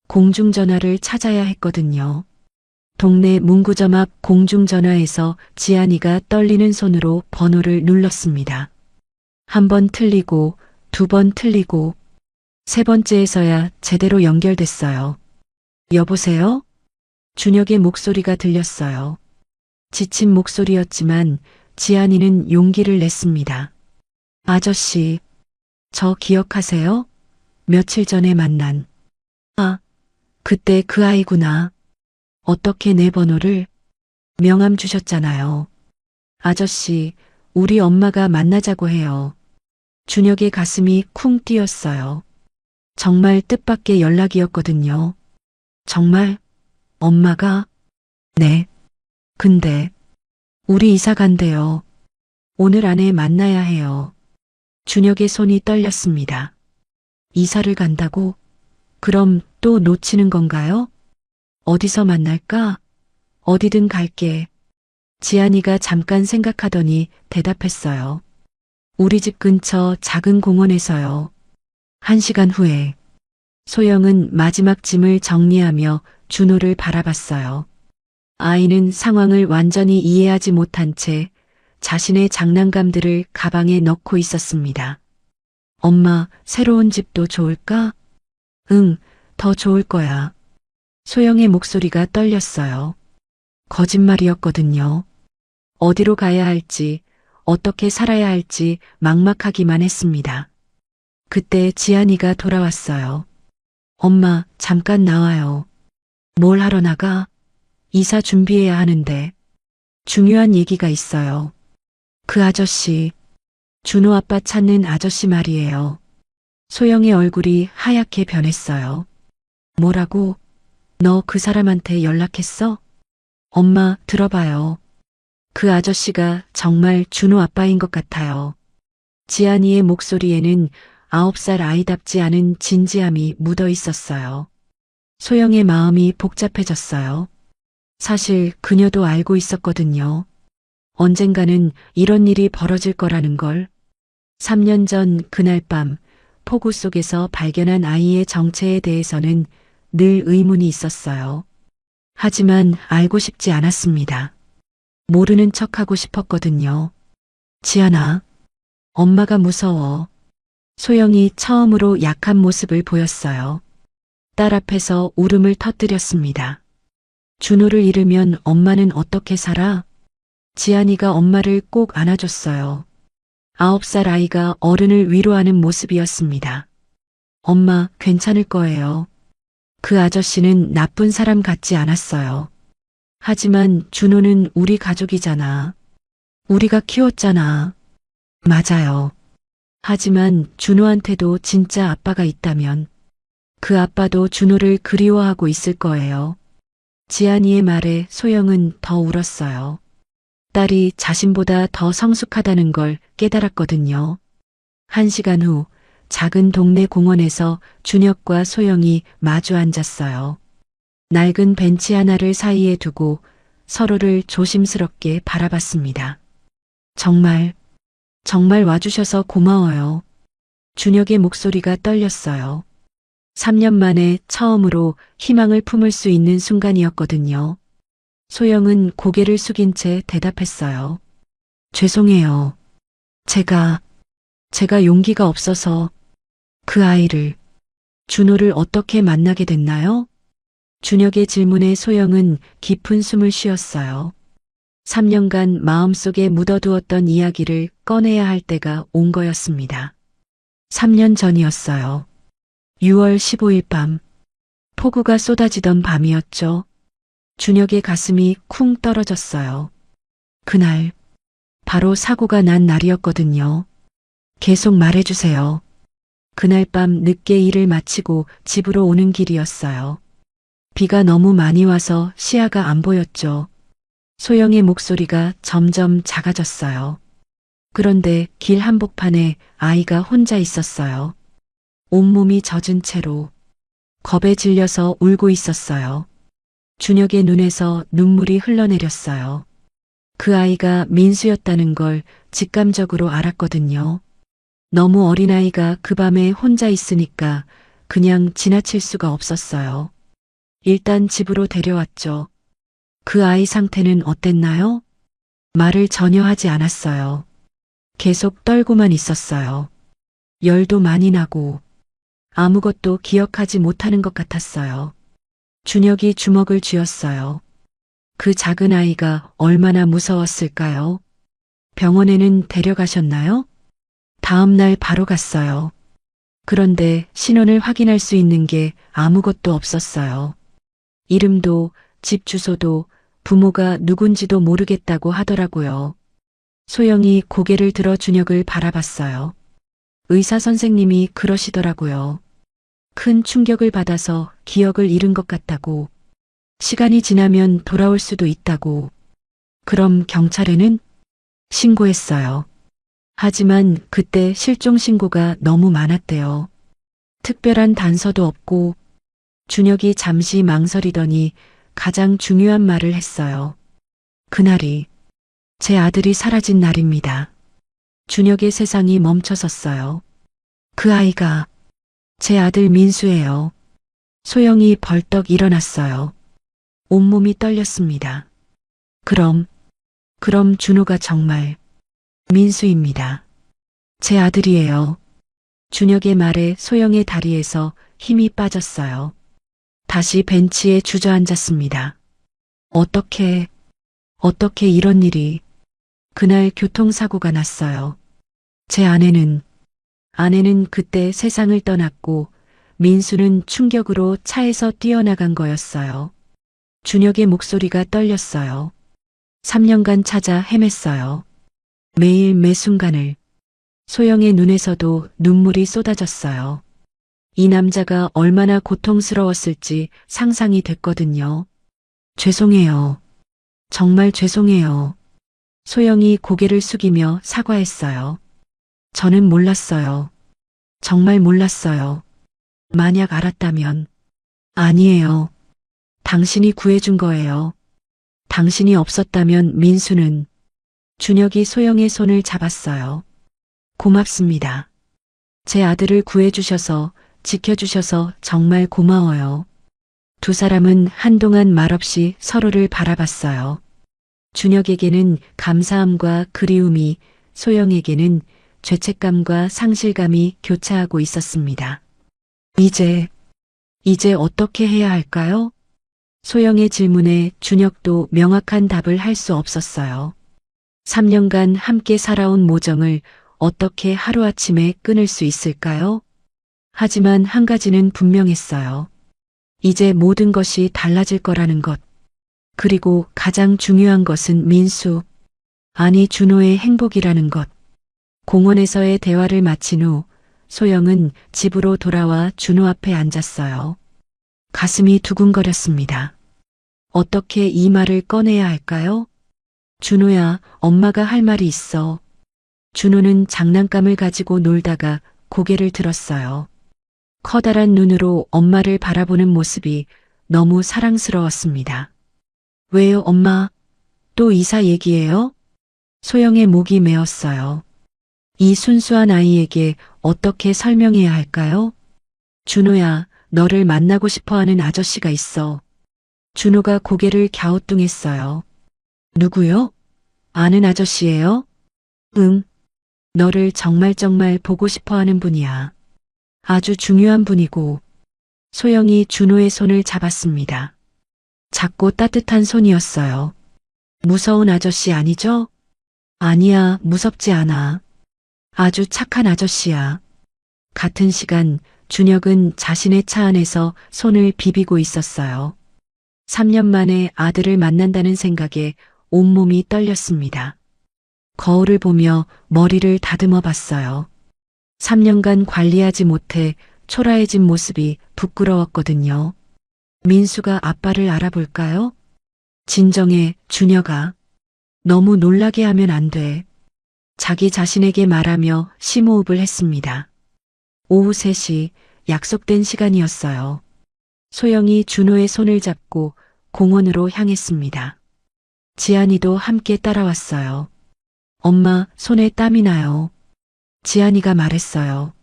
공중전화를 찾아야 했거든요. 동네 문구점 앞 공중전화에서 지안이가 떨리는 손으로 번호를 눌렀습니다. 1번 틀리고 2번 틀리고 3번째에서야 제대로 연결됐어요. 여보세요? 준혁의 목소리가 들렸어요. 지친 목소리였지만 지안이는 용기를 냈습니다. 아저씨, 저 기억하세요? 며칠 전에 만난. 아, 그때 그 아이구나. 어떻게 내 번호를? 명함 주셨잖아요. 아저씨, 우리 엄마가 만나자고 해요. 준혁의 가슴이 쿵 뛰었어요. 정말 뜻밖의 연락이었거든요. 정말? 엄마가? 네. 근데 우리 이사 간대요. 오늘 안에 만나야 해요. 준혁의 손이 떨렸습니다. 이사를 간다고? 그럼 또 놓치는 건가요? 어디서 만날까? 어디든 갈게. 지안이가 잠깐 생각하더니 대답했어요. 우리 집 근처 작은 공원에서요. 1시간 후에. 소영은 마지막 짐을 정리하며 준호를 바라봤어요. 아이는 상황을 완전히 이해하지 못한 채 자신의 장난감들을 가방에 넣고 있었습니다. 엄마, 새로운 집도 좋을까? 응, 더 좋을 거야. 소영의 목소리가 떨렸어요. 거짓말이었거든요. 어디로 가야 할지, 어떻게 살아야 할지 막막하기만 했습니다. 그때 지안이가 돌아왔어요. 엄마, 잠깐 나와요. 뭘 하러 나가? 이사 준비해야 하는데. 중요한 얘기가 있어요. 그 아저씨, 준호 아빠 찾는 아저씨 말이에요. 소영의 얼굴이 하얗게 변했어요. 뭐라고? 너 그 사람한테 연락했어? 엄마, 들어봐요. 그 아저씨가 정말 준호 아빠인 것 같아요. 지안이의 목소리에는 9살 아이답지 않은 진지함이 묻어 있었어요. 소영의 마음이 복잡해졌어요. 사실 그녀도 알고 있었거든요. 언젠가는 이런 일이 벌어질 거라는 걸. 3년 전 그날 밤 폭우 속에서 발견한 아이의 정체에 대해서는 늘 의문이 있었어요. 하지만 알고 싶지 않았습니다. 모르는 척하고 싶었거든요. 지안아, 엄마가 무서워. 소영이 처음으로 약한 모습을 보였어요. 딸 앞에서 울음을 터뜨렸습니다. 준호를 잃으면 엄마는 어떻게 살아? 지안이가 엄마를 꼭 안아줬어요. 9살 아이가 어른을 위로하는 모습이었습니다. 엄마, 괜찮을 거예요. 그 아저씨는 나쁜 사람 같지 않았어요. 하지만 준호는 우리 가족이잖아. 우리가 키웠잖아. 맞아요. 하지만 준호한테도 진짜 아빠가 있다면 그 아빠도 준호를 그리워하고 있을 거예요. 지안이의 말에 소영은 더 울었어요. 딸이 자신보다 더 성숙하다는 걸 깨달았거든요. 1시간 후 작은 동네 공원에서 준혁과 소영이 마주 앉았어요. 낡은 벤치 하나를 사이에 두고 서로를 조심스럽게 바라봤습니다. 정말 와주셔서 고마워요. 준혁의 목소리가 떨렸어요. 3년 만에 처음으로 희망을 품을 수 있는 순간이었거든요. 소영은 고개를 숙인 채 대답했어요. 죄송해요. 제가 용기가 없어서 그 아이를, 준호를 어떻게 만나게 됐나요? 준혁의 질문에 소영은 깊은 숨을 쉬었어요. 3년간 마음속에 묻어두었던 이야기를 꺼내야 할 때가 온 거였습니다. 3년 전이었어요. 6월 15일 밤, 폭우가 쏟아지던 밤이었죠. 준혁의 가슴이 쿵 떨어졌어요. 그날, 바로 사고가 난 날이었거든요. 계속 말해주세요. 그날 밤 늦게 일을 마치고 집으로 오는 길이었어요. 비가 너무 많이 와서 시야가 안 보였죠. 소영의 목소리가 점점 작아졌어요. 그런데 길 한복판에 아이가 혼자 있었어요. 온몸이 젖은 채로 겁에 질려서 울고 있었어요. 준혁의 눈에서 눈물이 흘러내렸어요. 그 아이가 민수였다는 걸 직감적으로 알았거든요. 너무 어린아이가 그 밤에 혼자 있으니까 그냥 지나칠 수가 없었어요. 일단 집으로 데려왔죠. 그 아이 상태는 어땠나요? 말을 전혀 하지 않았어요. 계속 떨고만 있었어요. 열도 많이 나고 아무것도 기억하지 못하는 것 같았어요. 준혁이 주먹을 쥐었어요. 그 작은 아이가 얼마나 무서웠을까요? 병원에는 데려가셨나요? 다음 날 바로 갔어요. 그런데 신원을 확인할 수 있는 게 아무것도 없었어요. 이름도 집 주소도 부모가 누군지도 모르겠다고 하더라고요. 소영이 고개를 들어 준혁을 바라봤어요. 의사 선생님이 그러시더라고요. 큰 충격을 받아서 기억을 잃은 것 같다고. 시간이 지나면 돌아올 수도 있다고. 그럼 경찰에는? 신고했어요. 하지만 그때 실종 신고가 너무 많았대요. 특별한 단서도 없고. 준혁이 잠시 망설이더니 가장 중요한 말을 했어요. 그날이 제 아들이 사라진 날입니다. 준혁의 세상이 멈춰섰어요. 그 아이가 제 아들 민수예요. 소영이 벌떡 일어났어요. 온몸이 떨렸습니다. 그럼 준호가 정말 민수입니다. 제 아들이에요. 준혁의 말에 소영의 다리에서 힘이 빠졌어요. 다시 벤치에 주저앉았습니다. 어떻게 이런 일이. 그날 교통사고가 났어요. 제 아내는 그때 세상을 떠났고 민수는 충격으로 차에서 뛰어나간 거였어요. 준혁의 목소리가 떨렸어요. 3년간 찾아 헤맸어요. 매일 매 순간을. 소영의 눈에서도 눈물이 쏟아졌어요. 이 남자가 얼마나 고통스러웠을지 상상이 됐거든요. 죄송해요. 정말 죄송해요. 소영이 고개를 숙이며 사과했어요. 저는 몰랐어요. 정말 몰랐어요. 만약 알았다면. 아니에요. 당신이 구해준 거예요. 당신이 없었다면 민수는. 준혁이 소영의 손을 잡았어요. 고맙습니다. 제 아들을 구해주셔서, 지켜주셔서 정말 고마워요. 두 사람은 한동안 말없이 서로를 바라봤어요. 준혁에게는 감사함과 그리움이, 소영에게는 죄책감과 상실감이 교차하고 있었습니다. 이제 어떻게 해야 할까요? 소영의 질문에 준혁도 명확한 답을 할 수 없었어요. 3년간 함께 살아온 모정을 어떻게 하루아침에 끊을 수 있을까요? 하지만 한 가지는 분명했어요. 이제 모든 것이 달라질 거라는 것. 그리고 가장 중요한 것은 민수, 아니 준호의 행복이라는 것. 공원에서의 대화를 마친 후 소영은 집으로 돌아와 준호 앞에 앉았어요. 가슴이 두근거렸습니다. 어떻게 이 말을 꺼내야 할까요? 준호야, 엄마가 할 말이 있어. 준호는 장난감을 가지고 놀다가 고개를 들었어요. 커다란 눈으로 엄마를 바라보는 모습이 너무 사랑스러웠습니다. 왜요, 엄마? 또 이사 얘기예요? 소영의 목이 메었어요. 이 순수한 아이에게 어떻게 설명해야 할까요? 준호야, 너를 만나고 싶어 하는 아저씨가 있어. 준호가 고개를 갸우뚱했어요. 누구요? 아는 아저씨예요? 응. 너를 정말 보고 싶어 하는 분이야. 아주 중요한 분이고. 소영이 준호의 손을 잡았습니다. 작고 따뜻한 손이었어요. 무서운 아저씨 아니죠? 아니야, 무섭지 않아. 아주 착한 아저씨야. 같은 시간 준혁은 자신의 차 안에서 손을 비비고 있었어요. 3년 만에 아들을 만난다는 생각에 온몸이 떨렸습니다. 거울을 보며 머리를 다듬어 봤어요. 3년간 관리하지 못해 초라해진 모습이 부끄러웠거든요. 민수가 아빠를 알아볼까요? 진정해, 준혁아. 너무 놀라게 하면 안 돼. 자기 자신에게 말하며 심호흡을 했습니다. 오후 3시 약속된 시간이었어요. 소영이 준호의 손을 잡고 공원으로 향했습니다. 지안이도 함께 따라왔어요. 엄마, 손에 땀이 나요. 지안이가 말했어요.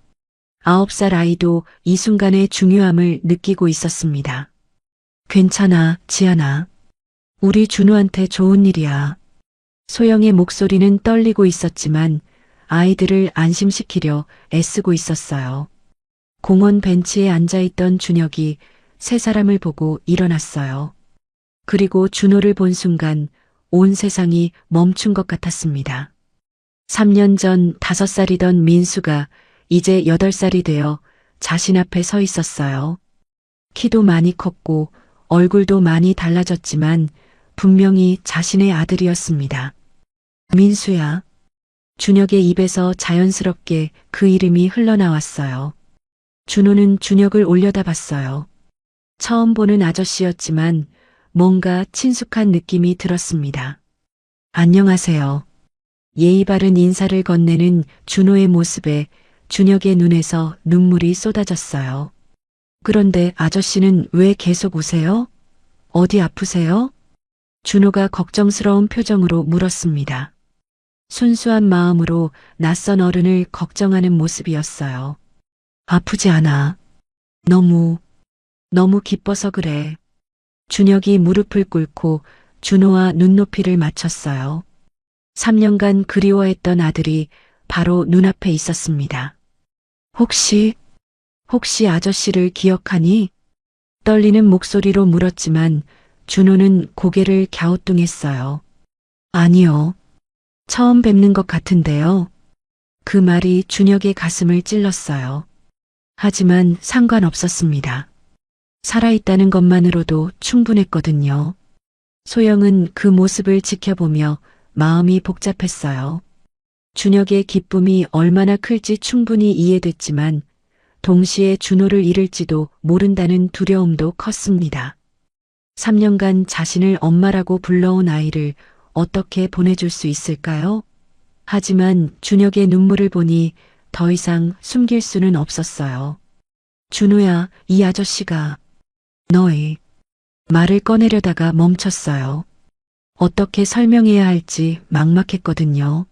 9살 아이도 이 순간의 중요함을 느끼고 있었습니다. 괜찮아, 지안아. 우리 준호한테 좋은 일이야. 소영의 목소리는 떨리고 있었지만 아이들을 안심시키려 애쓰고 있었어요. 공원 벤치에 앉아있던 준혁이 세 사람을 보고 일어났어요. 그리고 준호를 본 순간 온 세상이 멈춘 것 같았습니다. 3년 전 5살이던 민수가 이제 8살이 되어 자신 앞에 서 있었어요. 키도 많이 컸고 얼굴도 많이 달라졌지만 분명히 자신의 아들이었습니다. 민수야. 준혁의 입에서 자연스럽게 그 이름이 흘러나왔어요. 준호는 준혁을 올려다봤어요. 처음 보는 아저씨였지만 뭔가 친숙한 느낌이 들었습니다. 안녕하세요. 예의 바른 인사를 건네는 준호의 모습에 준혁의 눈에서 눈물이 쏟아졌어요. 그런데 아저씨는 왜 계속 우세요? 어디 아프세요? 준호가 걱정스러운 표정으로 물었습니다. 순수한 마음으로 낯선 어른을 걱정하는 모습이었어요. 아프지 않아. 너무 기뻐서 그래. 준혁이 무릎을 꿇고 준호와 눈높이를 맞췄어요. 3년간 그리워했던 아들이 바로 눈앞에 있었습니다. 혹시 아저씨를 기억하니? 떨리는 목소리로 물었지만 준호는 고개를 갸우뚱했어요. 아니요. 처음 뵙는 것 같은데요. 그 말이 준혁의 가슴을 찔렀어요. 하지만 상관없었습니다. 살아있다는 것만으로도 충분했거든요. 소영은 그 모습을 지켜보며 마음이 복잡했어요. 준혁의 기쁨이 얼마나 클지 충분히 이해됐지만 동시에 준호를 잃을지도 모른다는 두려움도 컸습니다. 3년간 자신을 엄마라고 불러온 아이를 어떻게 보내줄 수 있을까요? 하지만 준혁의 눈물을 보니 더 이상 숨길 수는 없었어요. 준호야, 이 아저씨가 너의 말을 꺼내려다가 멈췄어요. 어떻게 설명해야 할지 막막했거든요.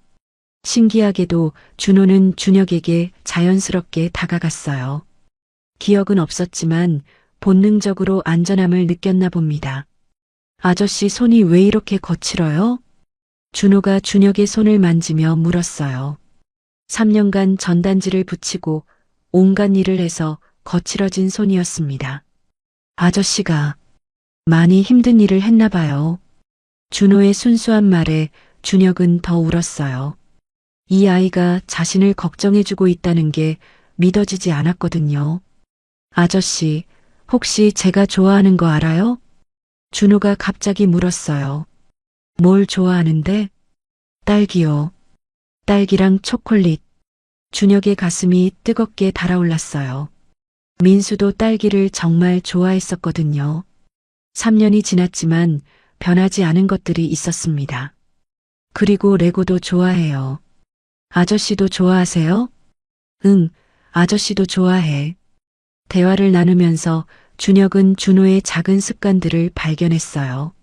신기하게도 준호는 준혁에게 자연스럽게 다가갔어요. 기억은 없었지만 본능적으로 안전함을 느꼈나 봅니다. 아저씨 손이 왜 이렇게 거칠어요? 준호가 준혁의 손을 만지며 물었어요. 3년간 전단지를 붙이고 온갖 일을 해서 거칠어진 손이었습니다. 아저씨가 많이 힘든 일을 했나 봐요. 준호의 순수한 말에 준혁은 더 울었어요. 이 아이가 자신을 걱정해주고 있다는 게 믿어지지 않았거든요. 아저씨, 혹시 제가 좋아하는 거 알아요? 준호가 갑자기 물었어요. 뭘 좋아하는데? 딸기요. 딸기랑 초콜릿. 준혁의 가슴이 뜨겁게 달아올랐어요. 민수도 딸기를 정말 좋아했었거든요. 3년이 지났지만 변하지 않은 것들이 있었습니다. 그리고 레고도 좋아해요. 아저씨도 좋아하세요? 응, 아저씨도 좋아해. 대화를 나누면서 준혁은 준호의 작은 습관들을 발견했어요.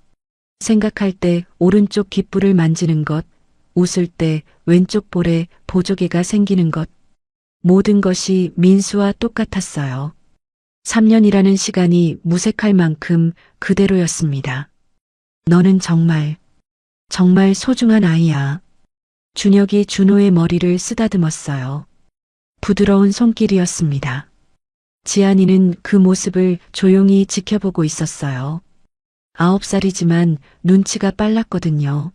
생각할 때 오른쪽 귓불을 만지는 것, 웃을 때 왼쪽 볼에 보조개가 생기는 것. 모든 것이 민수와 똑같았어요. 3년이라는 시간이 무색할 만큼 그대로였습니다. 너는 정말, 정말 소중한 아이야. 준혁이 준호의 머리를 쓰다듬었어요. 부드러운 손길이었습니다. 지안이는 그 모습을 조용히 지켜보고 있었어요. 9살이지만 눈치가 빨랐거든요.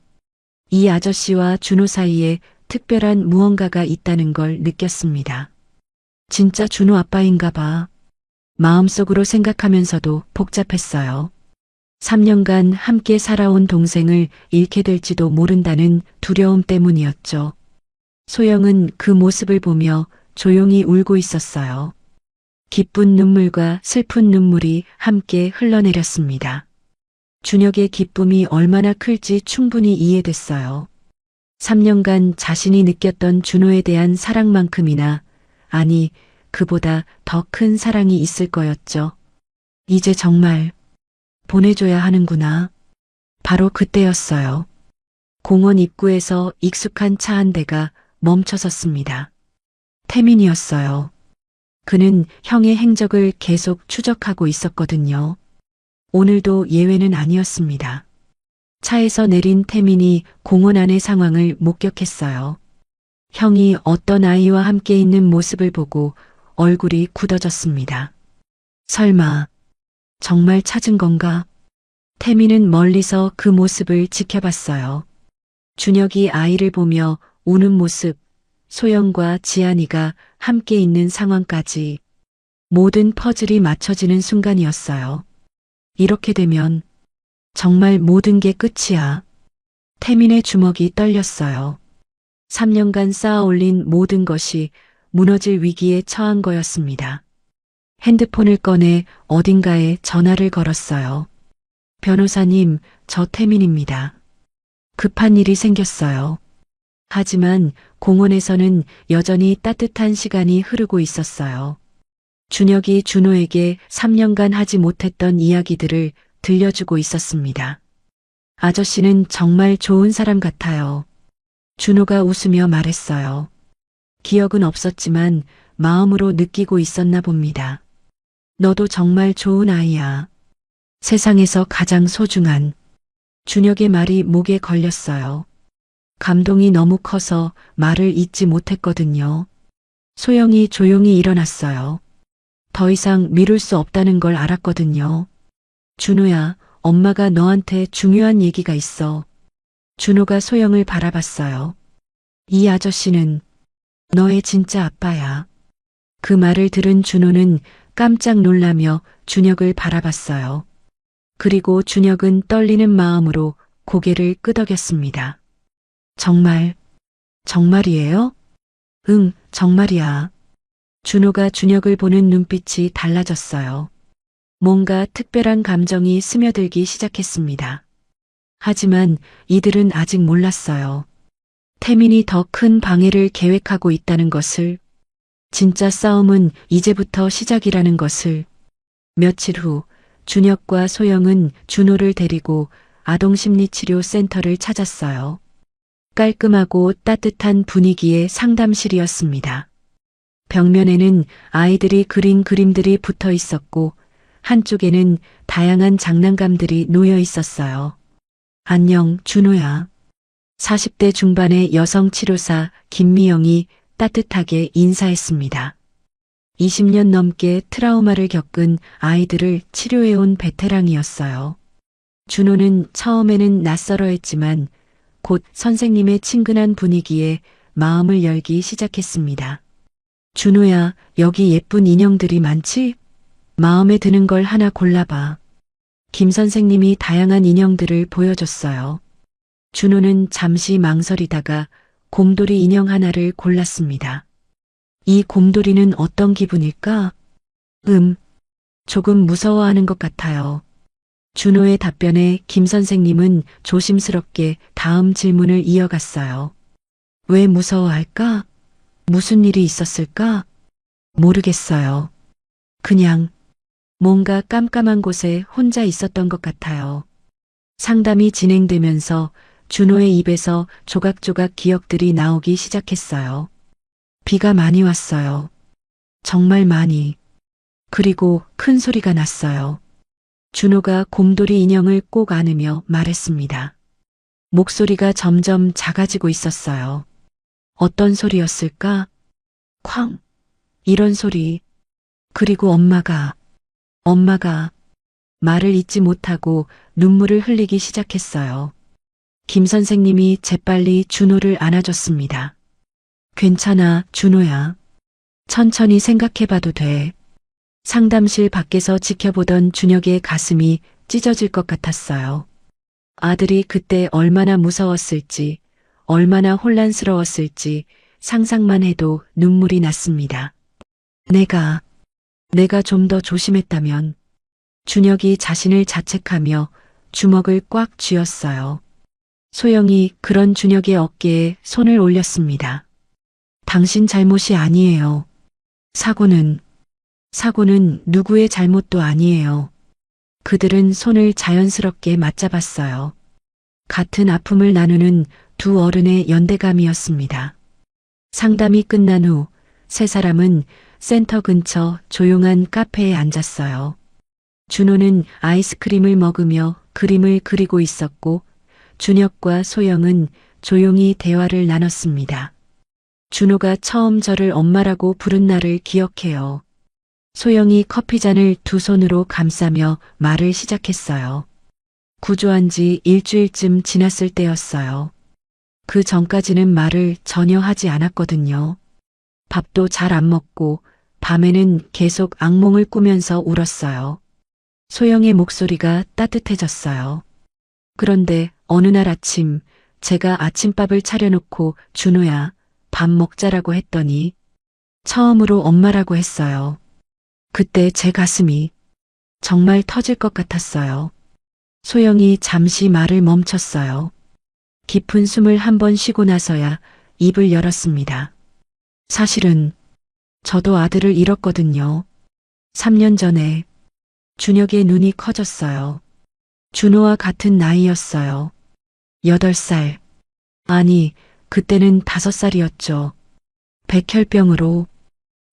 이 아저씨와 준호 사이에 특별한 무언가가 있다는 걸 느꼈습니다. 진짜 준호 아빠인가 봐. 마음속으로 생각하면서도 복잡했어요. 3년간 함께 살아온 동생을 잃게 될지도 모른다는 두려움 때문이었죠. 소영은 그 모습을 보며 조용히 울고 있었어요. 기쁜 눈물과 슬픈 눈물이 함께 흘러내렸습니다. 준혁의 기쁨이 얼마나 클지 충분히 이해됐어요. 3년간 자신이 느꼈던 준호에 대한 사랑만큼이나, 아니, 그보다 더 큰 사랑이 있을 거였죠. 이제 정말 보내줘야 하는구나. 바로 그때였어요. 공원 입구에서 익숙한 차 한 대가 멈춰섰습니다. 태민이었어요. 그는 형의 행적을 계속 추적하고 있었거든요. 오늘도 예외는 아니었습니다. 차에서 내린 태민이 공원 안의 상황을 목격했어요. 형이 어떤 아이와 함께 있는 모습을 보고 얼굴이 굳어졌습니다. 설마 정말 찾은 건가? 태민은 멀리서 그 모습을 지켜봤어요. 준혁이 아이를 보며 우는 모습, 소영과 지안이가 함께 있는 상황까지 모든 퍼즐이 맞춰지는 순간이었어요. 이렇게 되면 정말 모든 게 끝이야. 태민의 주먹이 떨렸어요. 3년간 쌓아 올린 모든 것이 무너질 위기에 처한 거였습니다. 핸드폰을 꺼내 어딘가에 전화를 걸었어요. 변호사님, 저 태민입니다. 급한 일이 생겼어요. 하지만 공원에서는 여전히 따뜻한 시간이 흐르고 있었어요. 준혁이 준호에게 3년간 하지 못했던 이야기들을 들려주고 있었습니다. 아저씨는 정말 좋은 사람 같아요. 준호가 웃으며 말했어요. 기억은 없었지만 마음으로 느끼고 있었나 봅니다. 너도 정말 좋은 아이야. 세상에서 가장 소중한. 준혁의 말이 목에 걸렸어요. 감동이 너무 커서 말을 잇지 못했거든요. 소영이 조용히 일어났어요. 더 이상 미룰 수 없다는 걸 알았거든요. 준호야, 엄마가 너한테 중요한 얘기가 있어. 준호가 소영을 바라봤어요. 이 아저씨는 너의 진짜 아빠야. 그 말을 들은 준호는 깜짝 놀라며 준혁을 바라봤어요. 그리고 준혁은 떨리는 마음으로 고개를 끄덕였습니다. 정말, 정말이에요? 응, 정말이야. 준호가 준혁을 보는 눈빛이 달라졌어요. 뭔가 특별한 감정이 스며들기 시작했습니다. 하지만 이들은 아직 몰랐어요. 태민이 더 큰 방해를 계획하고 있다는 것을, 진짜 싸움은 이제부터 시작이라는 것을. 며칠 후 준혁과 소영은 준호를 데리고 아동심리치료센터를 찾았어요. 깔끔하고 따뜻한 분위기의 상담실이었습니다. 벽면에는 아이들이 그린 그림들이 붙어 있었고 한쪽에는 다양한 장난감들이 놓여 있었어요. 안녕, 준호야. 40대 중반의 여성 치료사 김미영이 따뜻하게 인사했습니다. 20년 넘게 트라우마를 겪은 아이들을 치료해온 베테랑이었어요. 준호는 처음에는 낯설어했지만 곧 선생님의 친근한 분위기에 마음을 열기 시작했습니다. 준호야, 여기 예쁜 인형들이 많지? 마음에 드는 걸 하나 골라봐. 김 선생님이 다양한 인형들을 보여줬어요. 준호는 잠시 망설이다가 곰돌이 인형 하나를 골랐습니다. 이 곰돌이는 어떤 기분일까? 조금 무서워하는 것 같아요. 준호의 답변에 김 선생님은 조심스럽게 다음 질문을 이어갔어요. 왜 무서워할까? 무슨 일이 있었을까? 모르겠어요. 그냥 뭔가 깜깜한 곳에 혼자 있었던 것 같아요. 상담이 진행되면서 준호의 입에서 조각조각 기억들이 나오기 시작했어요. 비가 많이 왔어요. 정말 많이. 그리고 큰 소리가 났어요. 준호가 곰돌이 인형을 꼭 안으며 말했습니다. 목소리가 점점 작아지고 있었어요. 어떤 소리였을까? 쾅! 이런 소리. 그리고 엄마가 말을 잇지 못하고 눈물을 흘리기 시작했어요. 김 선생님이 재빨리 준호를 안아줬습니다. 괜찮아, 준호야. 천천히 생각해봐도 돼. 상담실 밖에서 지켜보던 준혁의 가슴이 찢어질 것 같았어요. 아들이 그때 얼마나 무서웠을지, 얼마나 혼란스러웠을지 상상만 해도 눈물이 났습니다. 내가 좀 더 조심했다면. 준혁이 자신을 자책하며 주먹을 꽉 쥐었어요. 소영이 그런 준혁의 어깨에 손을 올렸습니다. 당신 잘못이 아니에요. 사고는 누구의 잘못도 아니에요. 그들은 손을 자연스럽게 맞잡았어요. 같은 아픔을 나누는 두 어른의 연대감이었습니다. 상담이 끝난 후 세 사람은 센터 근처 조용한 카페에 앉았어요. 준호는 아이스크림을 먹으며 그림을 그리고 있었고 준혁과 소영은 조용히 대화를 나눴습니다. 준호가 처음 저를 엄마라고 부른 날을 기억해요. 소영이 커피잔을 두 손으로 감싸며 말을 시작했어요. 구조한 지 일주일쯤 지났을 때였어요. 그 전까지는 말을 전혀 하지 않았거든요. 밥도 잘 안 먹고 밤에는 계속 악몽을 꾸면서 울었어요. 소영의 목소리가 따뜻해졌어요. 그런데 어느 날 아침 제가 아침밥을 차려놓고 준호야, 밥 먹자라고 했더니 처음으로 엄마라고 했어요. 그때 제 가슴이 정말 터질 것 같았어요. 소영이 잠시 말을 멈췄어요. 깊은 숨을 한 번 쉬고 나서야 입을 열었습니다. 사실은 저도 아들을 잃었거든요. 3년 전에. 준혁의 눈이 커졌어요. 준호와 같은 나이였어요. 8살. 아니, 그때는 5살이었죠. 백혈병으로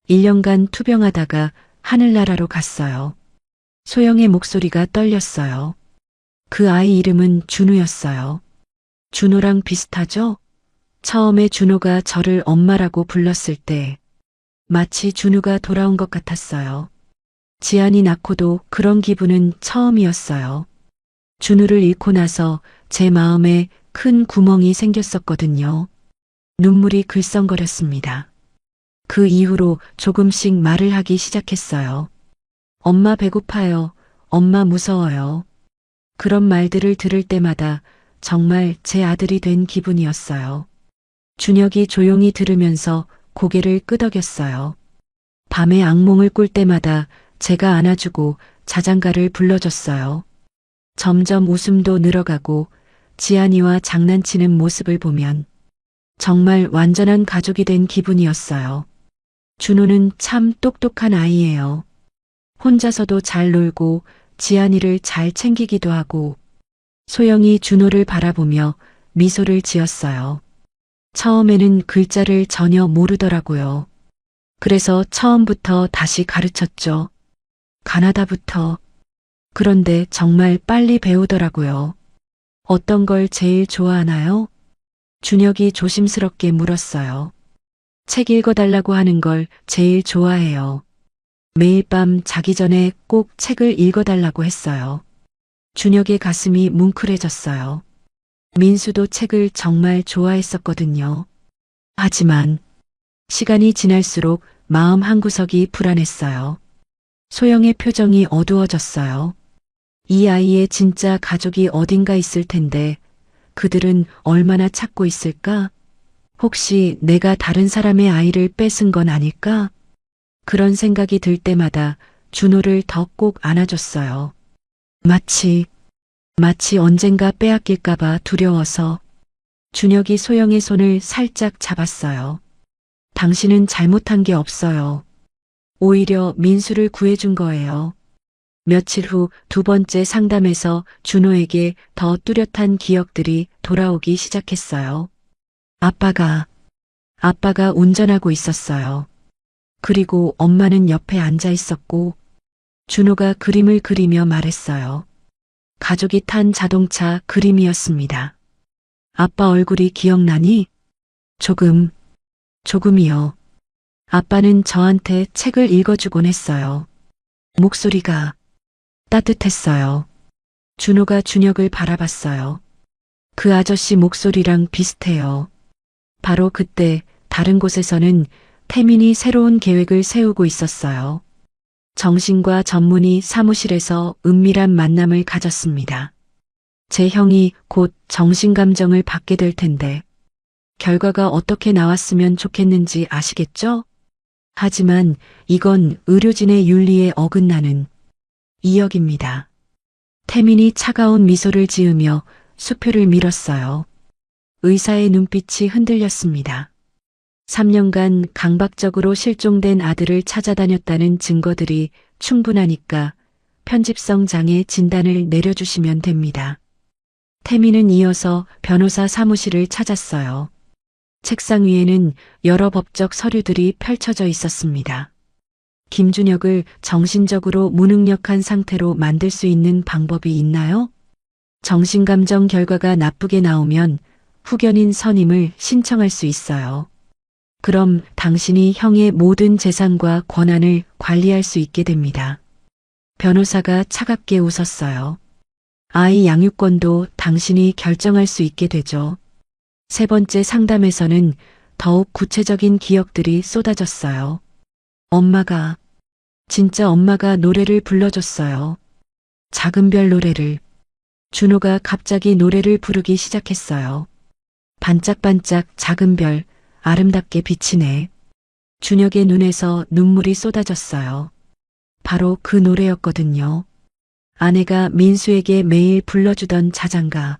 1년간 투병하다가 하늘나라로 갔어요. 소영의 목소리가 떨렸어요. 그 아이 이름은 준우였어요. 준호랑 비슷하죠? 처음에 준호가 저를 엄마라고 불렀을 때 마치 준우가 돌아온 것 같았어요. 지안이 낳고도 그런 기분은 처음이었어요. 준우를 잃고 나서 제 마음에 큰 구멍이 생겼었거든요. 눈물이 글썽거렸습니다. 그 이후로 조금씩 말을 하기 시작했어요. 엄마 배고파요. 엄마 무서워요. 그런 말들을 들을 때마다 정말 제 아들이 된 기분이었어요. 준혁이 조용히 들으면서 고개를 끄덕였어요. 밤에 악몽을 꿀 때마다 제가 안아주고 자장가를 불러줬어요. 점점 웃음도 늘어가고 지안이와 장난치는 모습을 보면 정말 완전한 가족이 된 기분이었어요. 준호는 참 똑똑한 아이예요. 혼자서도 잘 놀고 지안이를 잘 챙기기도 하고 소영이 준호를 바라보며 미소를 지었어요. 처음에는 글자를 전혀 모르더라고요. 그래서 처음부터 다시 가르쳤죠. 가나다부터. 그런데 정말 빨리 배우더라고요. 어떤 걸 제일 좋아하나요? 준혁이 조심스럽게 물었어요. 책 읽어달라고 하는 걸 제일 좋아해요. 매일 밤 자기 전에 꼭 책을 읽어달라고 했어요. 준혁의 가슴이 뭉클해졌어요. 민수도 책을 정말 좋아했었거든요. 하지만 시간이 지날수록 마음 한구석이 불안했어요. 소영의 표정이 어두워졌어요. 이 아이의 진짜 가족이 어딘가 있을 텐데 그들은 얼마나 찾고 있을까? 혹시 내가 다른 사람의 아이를 뺏은 건 아닐까? 그런 생각이 들 때마다 준호를 더 꼭 안아줬어요. 마치 언젠가 빼앗길까봐 두려워서. 준혁이 소영의 손을 살짝 잡았어요. 당신은 잘못한 게 없어요. 오히려 민수를 구해준 거예요. 며칠 후 두 번째 상담에서 준호에게 더 뚜렷한 기억들이 돌아오기 시작했어요. 아빠가 운전하고 있었어요. 그리고 엄마는 옆에 앉아 있었고 준호가 그림을 그리며 말했어요. 가족이 탄 자동차 그림이었습니다. 아빠 얼굴이 기억나니? 조금이요. 아빠는 저한테 책을 읽어주곤 했어요. 목소리가 따뜻했어요. 준호가 준혁을 바라봤어요. 그 아저씨 목소리랑 비슷해요. 바로 그때 다른 곳에서는 태민이 새로운 계획을 세우고 있었어요. 정신과 전문의 사무실에서 은밀한 만남을 가졌습니다. 제 형이 곧 정신감정을 받게 될 텐데 결과가 어떻게 나왔으면 좋겠는지 아시겠죠? 하지만 이건 의료진의 윤리에 어긋나는 이역입니다. 태민이 차가운 미소를 지으며 수표를 밀었어요. 의사의 눈빛이 흔들렸습니다. 3년간 강박적으로 실종된 아들을 찾아다녔다는 증거들이 충분하니까 편집성 장애 진단을 내려주시면 됩니다. 태민은 이어서 변호사 사무실을 찾았어요. 책상 위에는 여러 법적 서류들이 펼쳐져 있었습니다. 김준혁을 정신적으로 무능력한 상태로 만들 수 있는 방법이 있나요? 정신감정 결과가 나쁘게 나오면 후견인 선임을 신청할 수 있어요. 그럼 당신이 형의 모든 재산과 권한을 관리할 수 있게 됩니다. 변호사가 차갑게 웃었어요. 아이 양육권도 당신이 결정할 수 있게 되죠. 세 번째 상담에서는 더욱 구체적인 기억들이 쏟아졌어요. 진짜 엄마가 노래를 불러줬어요. 작은 별 노래를. 준호가 갑자기 노래를 부르기 시작했어요. 반짝반짝 작은 별, 아름답게 비치네. 준혁의 눈에서 눈물이 쏟아졌어요. 바로 그 노래였거든요. 아내가 민수에게 매일 불러주던 자장가.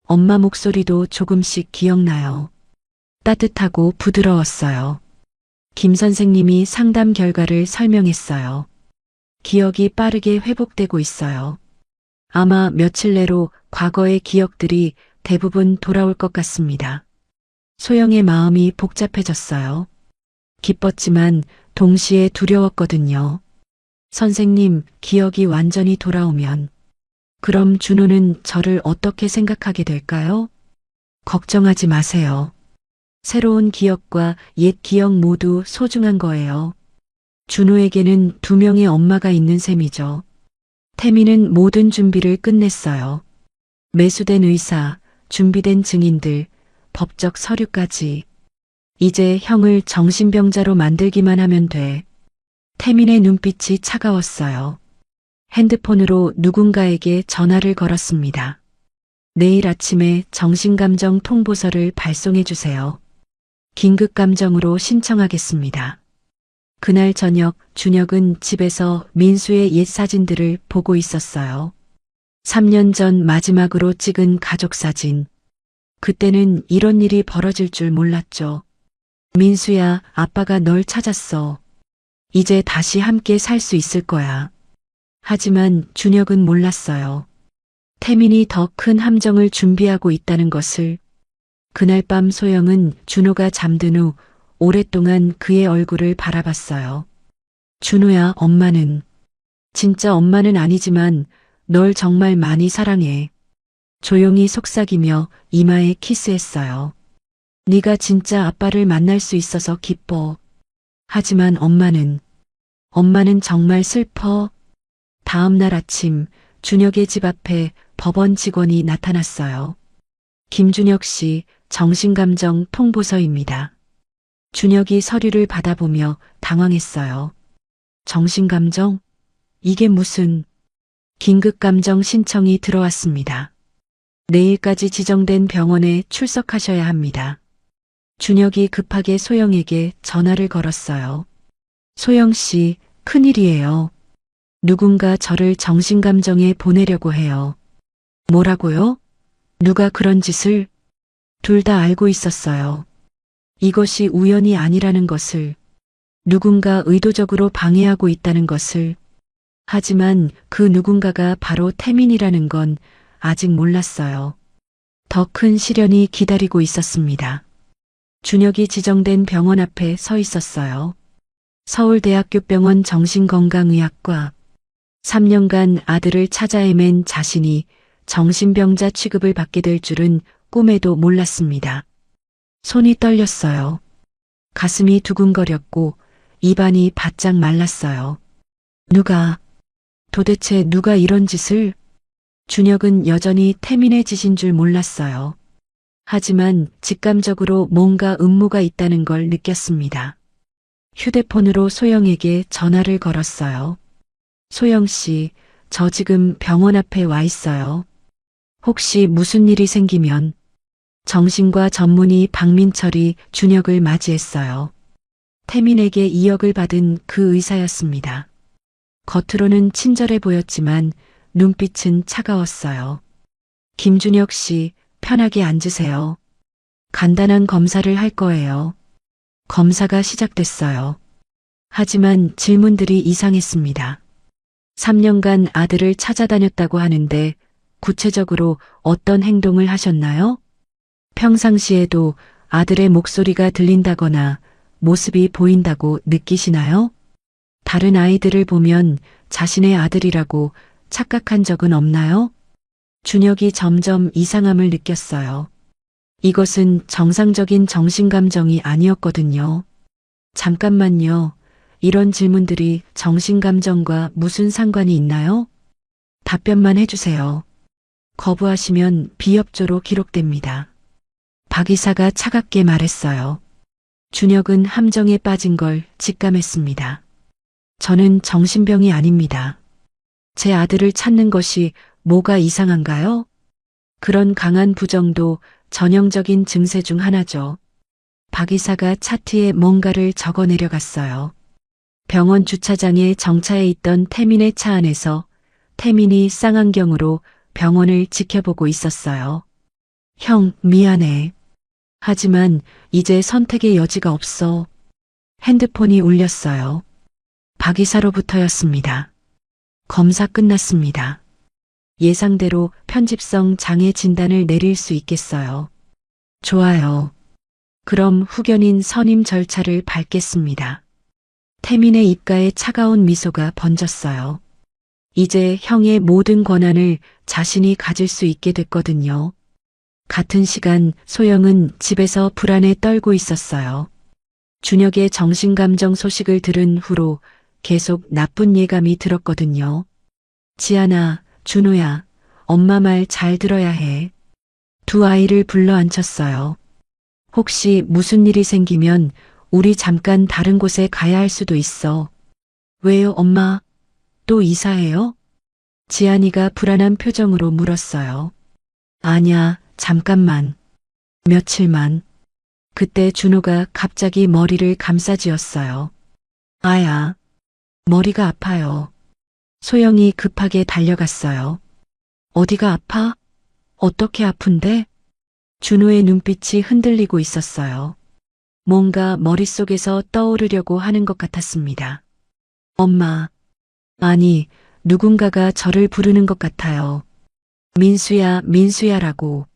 엄마 목소리도 조금씩 기억나요. 따뜻하고 부드러웠어요. 김 선생님이 상담 결과를 설명했어요. 기억이 빠르게 회복되고 있어요. 아마 며칠 내로 과거의 기억들이 대부분 돌아올 것 같습니다. 소영의 마음이 복잡해졌어요. 기뻤지만 동시에 두려웠거든요. 선생님, 기억이 완전히 돌아오면 그럼 준호는 저를 어떻게 생각하게 될까요? 걱정하지 마세요. 새로운 기억과 옛 기억 모두 소중한 거예요. 준호에게는 두 명의 엄마가 있는 셈이죠. 태민은 모든 준비를 끝냈어요. 매수된 의사, 준비된 증인들, 법적 서류까지. 이제 형을 정신병자로 만들기만 하면 돼. 태민의 눈빛이 차가웠어요. 핸드폰으로 누군가에게 전화를 걸었습니다. 내일 아침에 정신감정 통보서를 발송해 주세요. 긴급감정으로 신청하겠습니다. 그날 저녁 준혁은 집에서 민수의 옛 사진들을 보고 있었어요. 3년 전 마지막으로 찍은 가족 사진. 그때는 이런 일이 벌어질 줄 몰랐죠. 민수야, 아빠가 널 찾았어. 이제 다시 함께 살 수 있을 거야. 하지만 준혁은 몰랐어요. 태민이 더 큰 함정을 준비하고 있다는 것을. 그날 밤 소영은 준호가 잠든 후 오랫동안 그의 얼굴을 바라봤어요. 준호야, 엄마는. 진짜 엄마는 아니지만 널 정말 많이 사랑해. 조용히 속삭이며 이마에 키스했어요. 네가 진짜 아빠를 만날 수 있어서 기뻐. 하지만 엄마는 정말 슬퍼. 다음 날 아침 준혁의 집 앞에 법원 직원이 나타났어요. 김준혁 씨, 정신감정 통보서입니다. 준혁이 서류를 받아보며 당황했어요. 정신감정? 이게 무슨... 긴급감정 신청이 들어왔습니다. 내일까지 지정된 병원에 출석하셔야 합니다. 준혁이 급하게 소영에게 전화를 걸었어요. 소영 씨, 큰일이에요. 누군가 저를 정신감정에 보내려고 해요. 뭐라고요? 누가 그런 짓을? 둘 다 알고 있었어요. 이것이 우연이 아니라는 것을. 누군가 의도적으로 방해하고 있다는 것을. 하지만 그 누군가가 바로 태민이라는 건 아직 몰랐어요. 더 큰 시련이 기다리고 있었습니다. 준혁이 지정된 병원 앞에 서 있었어요. 서울대학교 병원 정신건강의학과. 3년간 아들을 찾아 헤맨 자신이 정신병자 취급을 받게 될 줄은 꿈에도 몰랐습니다. 손이 떨렸어요. 가슴이 두근거렸고 입안이 바짝 말랐어요. 도대체 누가 이런 짓을? 준혁은 여전히 태민의 짓인 줄 몰랐어요. 하지만 직감적으로 뭔가 음모가 있다는 걸 느꼈습니다. 휴대폰으로 소영에게 전화를 걸었어요. 소영 씨, 저 지금 병원 앞에 와 있어요. 혹시 무슨 일이 생기면. 정신과 전문의 박민철이 준혁을 맞이했어요. 태민에게 2억을 받은 그 의사였습니다. 겉으로는 친절해 보였지만 눈빛은 차가웠어요. 김준혁 씨, 편하게 앉으세요. 간단한 검사를 할 거예요. 검사가 시작됐어요. 하지만 질문들이 이상했습니다. 3년간 아들을 찾아다녔다고 하는데 구체적으로 어떤 행동을 하셨나요? 평상시에도 아들의 목소리가 들린다거나 모습이 보인다고 느끼시나요? 다른 아이들을 보면 자신의 아들이라고 착각한 적은 없나요? 준혁이 점점 이상함을 느꼈어요. 이것은 정상적인 정신감정이 아니었거든요. 잠깐만요. 이런 질문들이 정신감정과 무슨 상관이 있나요? 답변만 해주세요. 거부하시면 비협조로 기록됩니다. 박 이사가 차갑게 말했어요. 준혁은 함정에 빠진 걸 직감했습니다. 저는 정신병이 아닙니다. 제 아들을 찾는 것이 뭐가 이상한가요? 그런 강한 부정도 전형적인 증세 중 하나죠. 박 이사가 차트에 뭔가를 적어 내려갔어요. 병원 주차장에 정차해 있던 태민의 차 안에서 태민이 쌍안경으로 병원을 지켜보고 있었어요. 형, 미안해. 하지만 이제 선택의 여지가 없어. 핸드폰이 울렸어요. 박 이사로부터였습니다. 검사 끝났습니다. 예상대로 편집성 장애 진단을 내릴 수 있겠어요. 좋아요. 그럼 후견인 선임 절차를 밟겠습니다. 태민의 입가에 차가운 미소가 번졌어요. 이제 형의 모든 권한을 자신이 가질 수 있게 됐거든요. 같은 시간 소영은 집에서 불안에 떨고 있었어요. 준혁의 정신감정 소식을 들은 후로 계속 나쁜 예감이 들었거든요. 지안아, 준호야, 엄마 말 잘 들어야 해. 두 아이를 불러 앉혔어요. 혹시 무슨 일이 생기면 우리 잠깐 다른 곳에 가야 할 수도 있어. 왜요, 엄마? 또 이사해요? 지안이가 불안한 표정으로 물었어요. 아냐, 잠깐만. 며칠만. 그때 준호가 갑자기 머리를 감싸쥐었어요. 아야, 머리가 아파요. 소영이 급하게 달려갔어요. 어디가 아파? 어떻게 아픈데? 준호의 눈빛이 흔들리고 있었어요. 뭔가 머릿속에서 떠오르려고 하는 것 같았습니다. 엄마. 아니, 누군가가 저를 부르는 것 같아요. 민수야, 민수야라고.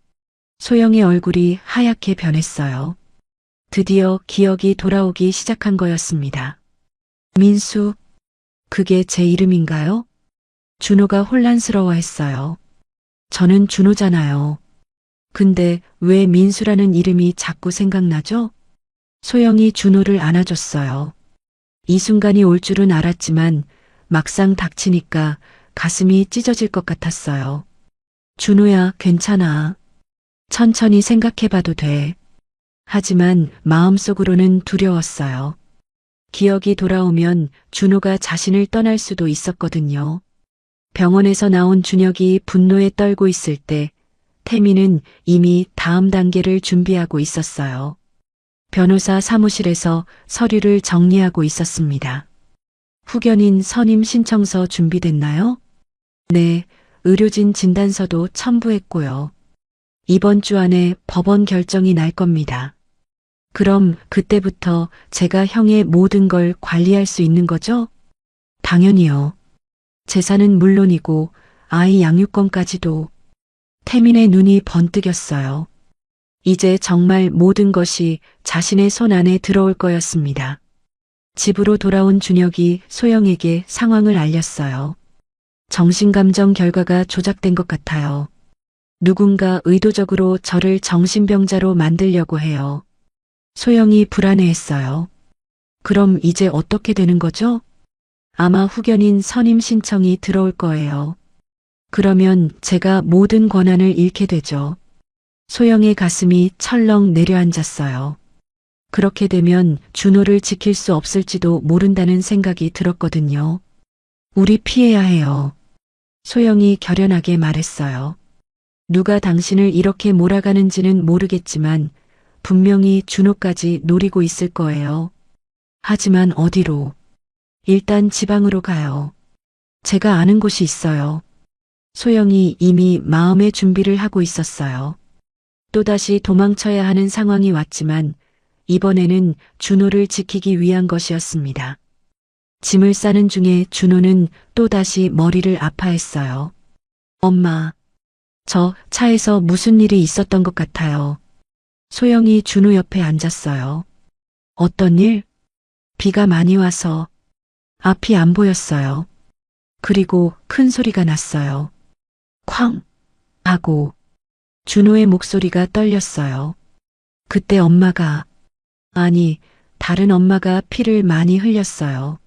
소영의 얼굴이 하얗게 변했어요. 드디어 기억이 돌아오기 시작한 거였습니다. 민수, 그게 제 이름인가요? 준호가 혼란스러워했어요. 저는 준호잖아요. 근데 왜 민수라는 이름이 자꾸 생각나죠? 소영이 준호를 안아줬어요. 이 순간이 올 줄은 알았지만 막상 닥치니까 가슴이 찢어질 것 같았어요. 준호야, 괜찮아. 천천히 생각해봐도 돼. 하지만 마음속으로는 두려웠어요. 기억이 돌아오면 준호가 자신을 떠날 수도 있었거든요. 병원에서 나온 준혁이 분노에 떨고 있을 때 태미는 이미 다음 단계를 준비하고 있었어요. 변호사 사무실에서 서류를 정리하고 있었습니다. 후견인 선임 신청서 준비됐나요? 네, 의료진 진단서도 첨부했고요. 이번 주 안에 법원 결정이 날 겁니다. 그럼 그때부터 제가 형의 모든 걸 관리할 수 있는 거죠? 당연히요. 재산은 물론이고 아이 양육권까지도. 태민의 눈이 번뜩였어요. 이제 정말 모든 것이 자신의 손 안에 들어올 거였습니다. 집으로 돌아온 준혁이 소영에게 상황을 알렸어요. 정신감정 결과가 조작된 것 같아요. 누군가 의도적으로 저를 정신병자로 만들려고 해요. 소영이 불안해했어요. 그럼 이제 어떻게 되는 거죠? 아마 후견인 선임 신청이 들어올 거예요. 그러면 제가 모든 권한을 잃게 되죠. 소영의 가슴이 철렁 내려앉았어요. 그렇게 되면 준호를 지킬 수 없을지도 모른다는 생각이 들었거든요. 우리 피해야 해요. 소영이 결연하게 말했어요. 누가 당신을 이렇게 몰아가는지는 모르겠지만 분명히 준호까지 노리고 있을 거예요. 하지만 어디로? 일단 지방으로 가요. 제가 아는 곳이 있어요. 소영이 이미 마음의 준비를 하고 있었어요. 또다시 도망쳐야 하는 상황이 왔지만 이번에는 준호를 지키기 위한 것이었습니다. 짐을 싸는 중에 준호는 또다시 머리를 아파했어요. 엄마, 저 차에서 무슨 일이 있었던 것 같아요. 소영이 준호 옆에 앉았어요. 어떤 일? 비가 많이 와서 앞이 안 보였어요. 그리고 큰 소리가 났어요. 쾅! 하고 준호의 목소리가 떨렸어요. 그때 엄마가, 아니, 다른 엄마가 피를 많이 흘렸어요.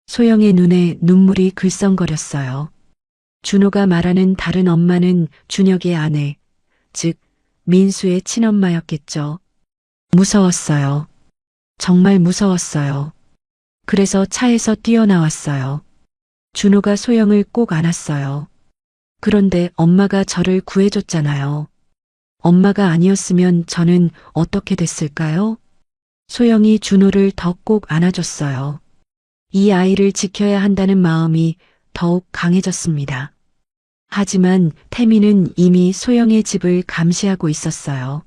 소영의 눈에 눈물이 글썽거렸어요. 준호가 말하는 다른 엄마는 준혁의 아내, 즉 민수의 친엄마였겠죠. 무서웠어요. 정말 무서웠어요. 그래서 차에서 뛰어나왔어요. 준호가 소영을 꼭 안았어요. 그런데 엄마가 저를 구해줬잖아요. 엄마가 아니었으면 저는 어떻게 됐을까요? 소영이 준호를 더 꼭 안아줬어요. 이 아이를 지켜야 한다는 마음이 더욱 강해졌습니다. 하지만 태미는 이미 소영의 집을 감시하고 있었어요.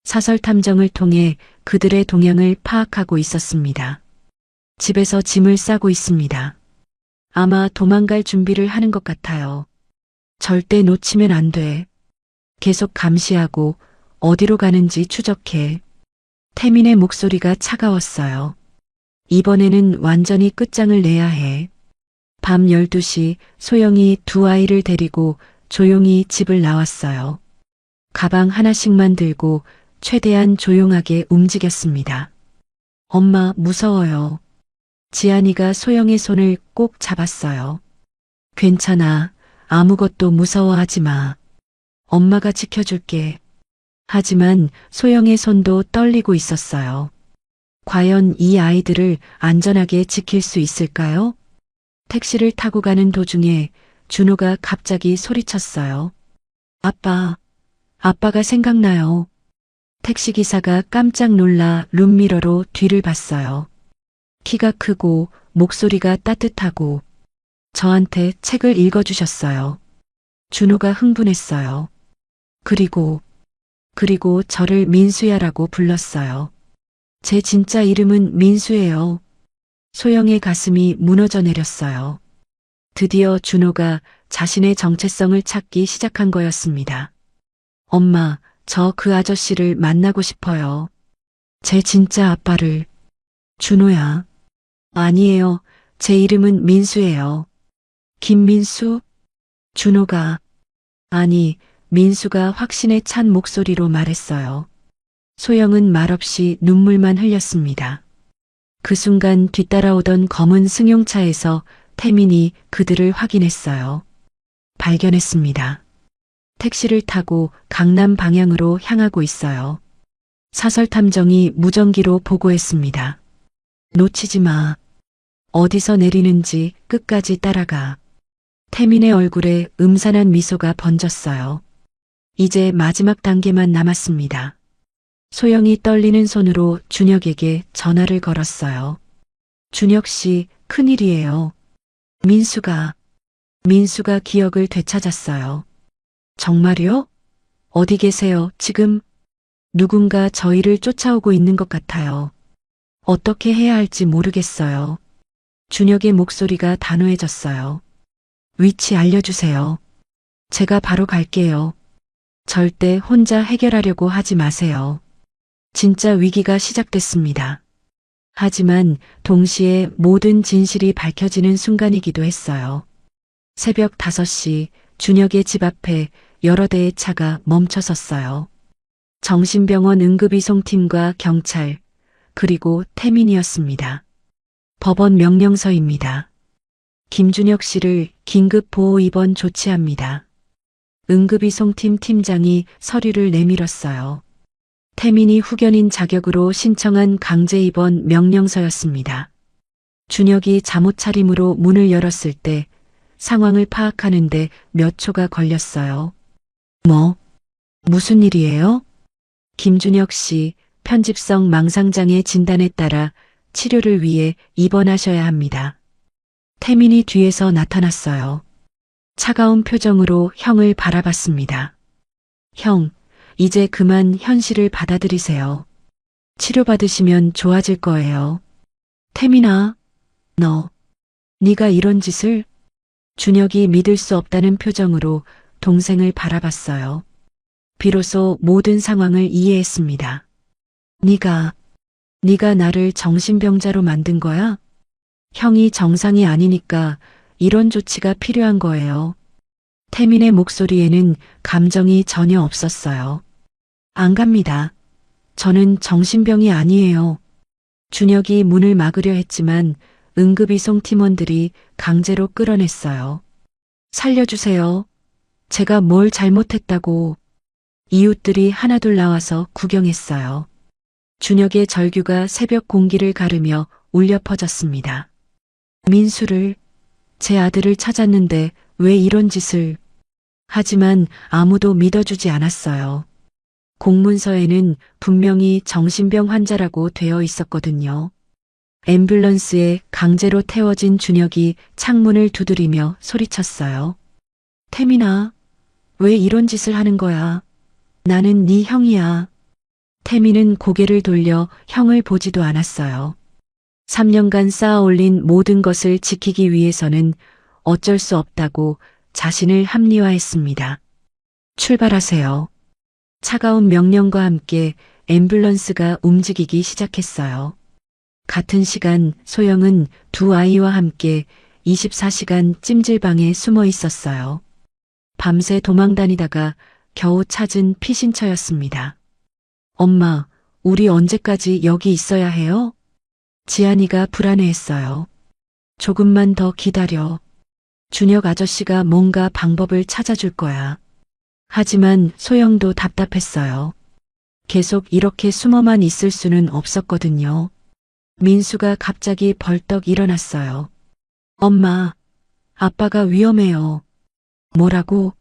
사설 탐정을 통해 그들의 동향을 파악하고 있었습니다. 집에서 짐을 싸고 있습니다. 아마 도망갈 준비를 하는 것 같아요. 절대 놓치면 안 돼. 계속 감시하고 어디로 가는지 추적해. 태민의 목소리가 차가웠어요. 이번에는 완전히 끝장을 내야 해. 밤 12시 소영이 두 아이를 데리고 조용히 집을 나왔어요. 가방 하나씩만 들고 최대한 조용하게 움직였습니다. 엄마, 무서워요. 지안이가 소영의 손을 꼭 잡았어요. 괜찮아. 아무것도 무서워하지 마. 엄마가 지켜줄게. 하지만 소영의 손도 떨리고 있었어요. 과연 이 아이들을 안전하게 지킬 수 있을까요? 택시를 타고 가는 도중에 준호가 갑자기 소리쳤어요. 아빠, 아빠가 생각나요. 택시기사가 깜짝 놀라 룸미러로 뒤를 봤어요. 키가 크고 목소리가 따뜻하고 저한테 책을 읽어주셨어요. 준호가 흥분했어요. 그리고 저를 민수야라고 불렀어요. 제 진짜 이름은 민수예요. 소영의 가슴이 무너져 내렸어요. 드디어 준호가 자신의 정체성을 찾기 시작한 거였습니다. 엄마, 저 그 아저씨를 만나고 싶어요. 제 진짜 아빠를. 준호야. 아니에요. 제 이름은 민수예요. 김민수? 준호가. 아니, 민수가 확신에 찬 목소리로 말했어요. 소영은 말없이 눈물만 흘렸습니다. 그 순간 뒤따라오던 검은 승용차에서 태민이 그들을 확인했어요. 발견했습니다. 택시를 타고 강남 방향으로 향하고 있어요. 사설탐정이 무전기로 보고했습니다. 놓치지 마. 어디서 내리는지 끝까지 따라가. 태민의 얼굴에 음산한 미소가 번졌어요. 이제 마지막 단계만 남았습니다. 소영이 떨리는 손으로 준혁에게 전화를 걸었어요. 준혁 씨, 큰일이에요. 민수가 기억을 되찾았어요. 정말요? 어디 계세요, 지금? 누군가 저희를 쫓아오고 있는 것 같아요. 어떻게 해야 할지 모르겠어요. 준혁의 목소리가 단호해졌어요. 위치 알려주세요. 제가 바로 갈게요. 절대 혼자 해결하려고 하지 마세요. 진짜 위기가 시작됐습니다. 하지만 동시에 모든 진실이 밝혀지는 순간이기도 했어요. 새벽 5시 준혁의 집 앞에 여러 대의 차가 멈춰섰어요. 정신병원 응급이송팀과 경찰, 그리고 태민이었습니다. 법원 명령서입니다. 김준혁 씨를 긴급 보호 입원 조치합니다. 응급이송팀 팀장이 서류를 내밀었어요. 태민이 후견인 자격으로 신청한 강제 입원 명령서였습니다. 준혁이 잠옷 차림으로 문을 열었을 때 상황을 파악하는데 몇 초가 걸렸어요. 무슨 일이에요? 김준혁 씨, 편집성 망상장애 진단에 따라 치료를 위해 입원하셔야 합니다. 태민이 뒤에서 나타났어요. 차가운 표정으로 형을 바라봤습니다. 형, 이제 그만 현실을 받아들이세요. 치료받으시면 좋아질 거예요. 태민아, 네가 이런 짓을? 준혁이 믿을 수 없다는 표정으로 동생을 바라봤어요. 비로소 모든 상황을 이해했습니다. 네가 나를 정신병자로 만든 거야? 형이 정상이 아니니까 이런 조치가 필요한 거예요. 태민의 목소리에는 감정이 전혀 없었어요. 안 갑니다. 저는 정신병이 아니에요. 준혁이 문을 막으려 했지만 응급이송 팀원들이 강제로 끌어냈어요. 살려주세요. 제가 뭘 잘못했다고. 이웃들이 하나둘 나와서 구경했어요. 준혁의 절규가 새벽 공기를 가르며 울려 퍼졌습니다. 민수를, 제 아들을 찾았는데 왜 이런 짓을. 하지만 아무도 믿어주지 않았어요. 공문서에는 분명히 정신병 환자라고 되어 있었거든요. 앰뷸런스에 강제로 태워진 준혁이 창문을 두드리며 소리쳤어요. 태민아, 왜 이런 짓을 하는 거야? 나는 네 형이야. 태민은 고개를 돌려 형을 보지도 않았어요. 3년간 쌓아올린 모든 것을 지키기 위해서는 어쩔 수 없다고 자신을 합리화했습니다. 출발하세요. 차가운 명령과 함께 앰뷸런스가 움직이기 시작했어요. 같은 시간 소영은 두 아이와 함께 24시간 찜질방에 숨어 있었어요. 밤새 도망다니다가 겨우 찾은 피신처였습니다. 엄마, 우리 언제까지 여기 있어야 해요? 지안이가 불안해했어요. 조금만 더 기다려. 준혁 아저씨가 뭔가 방법을 찾아줄 거야. 하지만 소영도 답답했어요. 계속 이렇게 숨어만 있을 수는 없었거든요. 민수가 갑자기 벌떡 일어났어요. 엄마, 아빠가 위험해요. 뭐라고?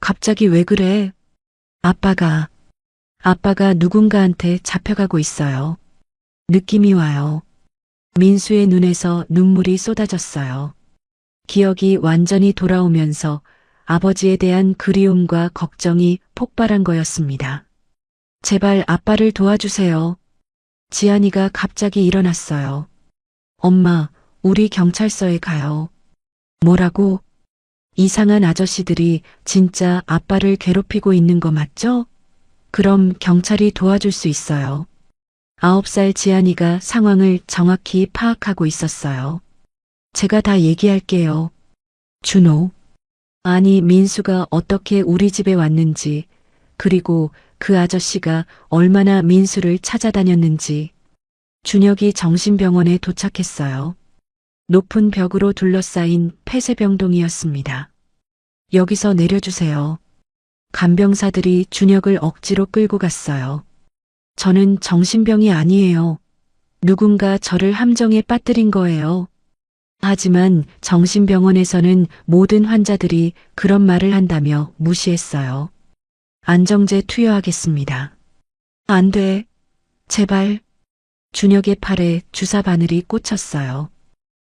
갑자기 왜 그래? 아빠가 누군가한테 잡혀가고 있어요. 느낌이 와요. 민수의 눈에서 눈물이 쏟아졌어요. 기억이 완전히 돌아오면서 아버지에 대한 그리움과 걱정이 폭발한 거였습니다. 제발 아빠를 도와주세요. 지안이가 갑자기 일어났어요. 엄마, 우리 경찰서에 가요. 뭐라고? 이상한 아저씨들이 진짜 아빠를 괴롭히고 있는 거 맞죠? 그럼 경찰이 도와줄 수 있어요. 9살 지안이가 상황을 정확히 파악하고 있었어요. 제가 다 얘기할게요. 준호. 아니, 민수가 어떻게 우리 집에 왔는지, 그리고 그 아저씨가 얼마나 민수를 찾아다녔는지. 준혁이 정신병원에 도착했어요. 높은 벽으로 둘러싸인 폐쇄병동이었습니다. 여기서 내려주세요. 간병사들이 준혁을 억지로 끌고 갔어요. 저는 정신병이 아니에요. 누군가 저를 함정에 빠뜨린 거예요. 하지만 정신병원에서는 모든 환자들이 그런 말을 한다며 무시했어요. 안정제 투여하겠습니다. 안 돼. 제발. 준혁의 팔에 주사 바늘이 꽂혔어요.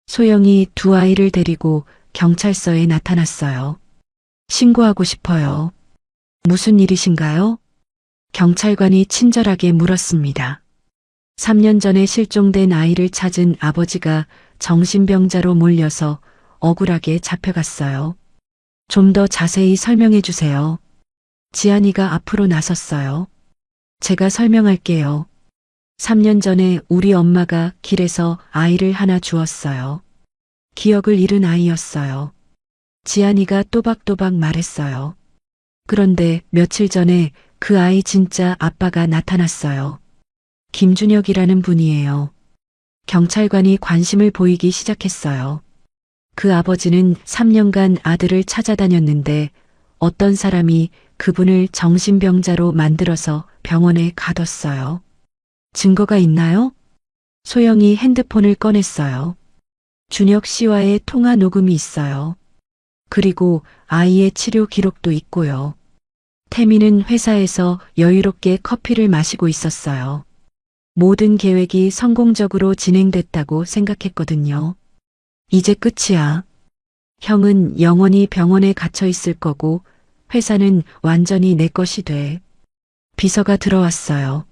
소영이 두 아이를 데리고 경찰서에 나타났어요. 신고하고 싶어요. 무슨 일이신가요? 경찰관이 친절하게 물었습니다. 3년 전에 실종된 아이를 찾은 아버지가 정신병자로 몰려서 억울하게 잡혀갔어요. 좀 더 자세히 설명해 주세요. 지안이가 앞으로 나섰어요. 제가 설명할게요. 3년 전에 우리 엄마가 길에서 아이를 하나 주었어요. 기억을 잃은 아이였어요. 지안이가 또박또박 말했어요. 그런데 며칠 전에 그 아이 진짜 아빠가 나타났어요. 김준혁이라는 분이에요. 경찰관이 관심을 보이기 시작했어요. 그 아버지는 3년간 아들을 찾아다녔는데 어떤 사람이 그분을 정신병자로 만들어서 병원에 가뒀어요. 증거가 있나요? 소영이 핸드폰을 꺼냈어요. 준혁 씨와의 통화 녹음이 있어요. 그리고 아이의 치료 기록도 있고요. 태미는 회사에서 여유롭게 커피를 마시고 있었어요. 모든 계획이 성공적으로 진행됐다고 생각했거든요. 이제 끝이야. 형은 영원히 병원에 갇혀 있을 거고 회사는 완전히 내 것이 돼. 비서가 들어왔어요.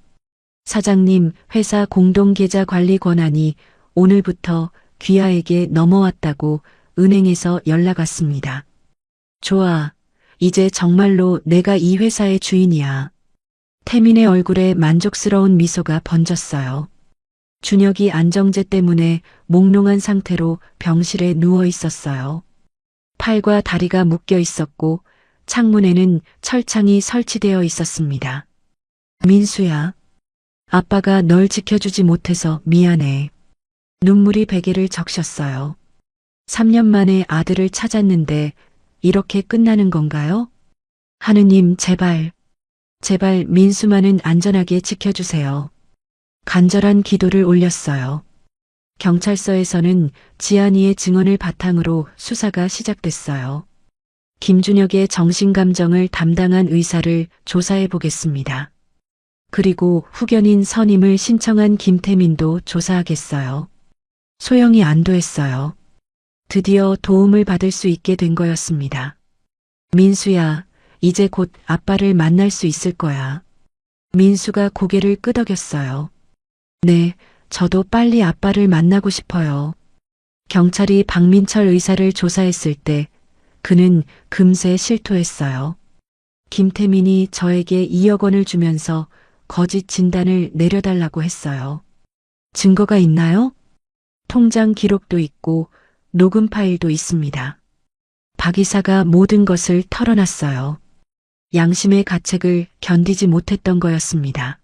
사장님, 회사 공동계좌 관리 권한이 오늘부터 귀하에게 넘어왔다고 은행에서 연락 왔습니다. 좋아. 이제 정말로 내가 이 회사의 주인이야. 태민의 얼굴에 만족스러운 미소가 번졌어요. 준혁이 안정제 때문에 몽롱한 상태로 병실에 누워 있었어요. 팔과 다리가 묶여 있었고 창문에는 철창이 설치되어 있었습니다. 민수야. 아빠가 널 지켜주지 못해서 미안해. 눈물이 베개를 적셨어요. 3년 만에 아들을 찾았는데 이렇게 끝나는 건가요? 하느님, 제발 민수만은 안전하게 지켜주세요. 간절한 기도를 올렸어요. 경찰서에서는 지안이의 증언을 바탕으로 수사가 시작됐어요. 김준혁의 정신감정을 담당한 의사를 조사해 보겠습니다. 그리고 후견인 선임을 신청한 김태민도 조사하겠어요. 소영이 안도했어요. 드디어 도움을 받을 수 있게 된 거였습니다. 민수야, 이제 곧 아빠를 만날 수 있을 거야. 민수가 고개를 끄덕였어요. 네, 저도 빨리 아빠를 만나고 싶어요. 경찰이 박민철 의사를 조사했을 때 그는 금세 실토했어요. 김태민이 저에게 2억 원을 주면서 거짓 진단을 내려달라고 했어요. 증거가 있나요? 통장 기록도 있고 녹음 파일도 있습니다. 박 이사가 모든 것을 털어놨어요. 양심의 가책을 견디지 못했던 거였습니다.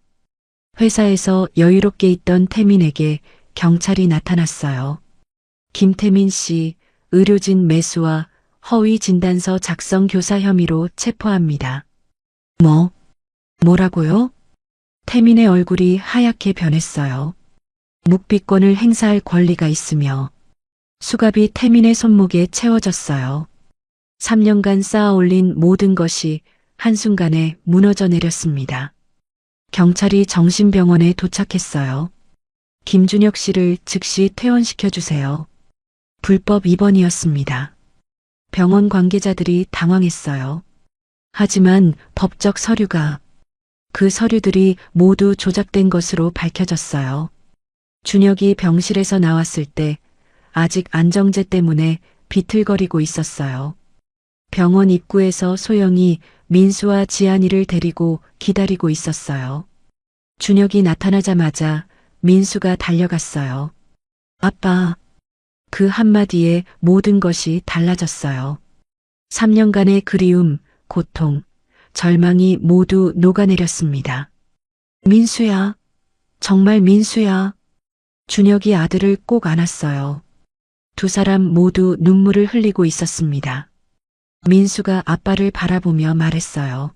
회사에서 여유롭게 있던 태민에게 경찰이 나타났어요. 김태민 씨, 의료진 매수와 허위 진단서 작성 교사 혐의로 체포합니다. 뭐라고요? 태민의 얼굴이 하얗게 변했어요. 묵비권을 행사할 권리가 있으며 수갑이 태민의 손목에 채워졌어요. 3년간 쌓아올린 모든 것이 한순간에 무너져 내렸습니다. 경찰이 정신병원에 도착했어요. 김준혁 씨를 즉시 퇴원시켜 주세요. 불법 입원이었습니다. 병원 관계자들이 당황했어요. 하지만 법적 서류가 그 서류들이 모두 조작된 것으로 밝혀졌어요. 준혁이 병실에서 나왔을 때 아직 안정제 때문에 비틀거리고 있었어요. 병원 입구에서 소영이 민수와 지안이를 데리고 기다리고 있었어요. 준혁이 나타나자마자 민수가 달려갔어요. 아빠. 그 한마디에 모든 것이 달라졌어요. 3년간의 그리움, 고통, 절망이 모두 녹아내렸습니다. 민수야. 정말 민수야. 준혁이 아들을 꼭 안았어요. 두 사람 모두 눈물을 흘리고 있었습니다. 민수가 아빠를 바라보며 말했어요.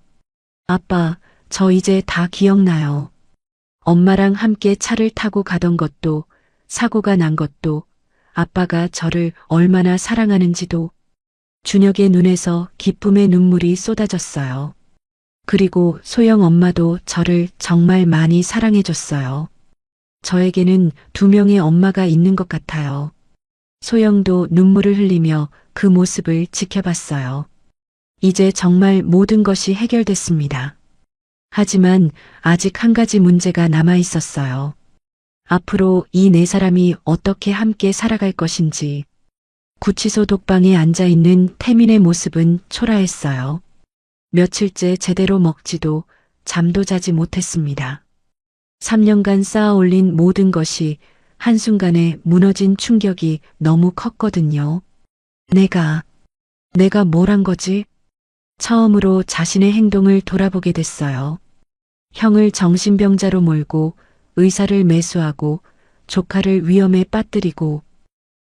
아빠, 저 이제 다 기억나요. 엄마랑 함께 차를 타고 가던 것도, 사고가 난 것도, 아빠가 저를 얼마나 사랑하는지도. 준혁의 눈에서 기쁨의 눈물이 쏟아졌어요. 그리고 소영 엄마도 저를 정말 많이 사랑해줬어요. 저에게는 두 명의 엄마가 있는 것 같아요. 소영도 눈물을 흘리며 그 모습을 지켜봤어요. 이제 정말 모든 것이 해결됐습니다. 하지만 아직 한 가지 문제가 남아 있었어요. 앞으로 이 네 사람이 어떻게 함께 살아갈 것인지. 구치소 독방에 앉아있는 태민의 모습은 초라했어요. 며칠째 제대로 먹지도 잠도 자지 못했습니다. 3년간 쌓아올린 모든 것이 한순간에 무너진 충격이 너무 컸거든요. 내가 뭘 한 거지? 처음으로 자신의 행동을 돌아보게 됐어요. 형을 정신병자로 몰고 의사를 매수하고 조카를 위험에 빠뜨리고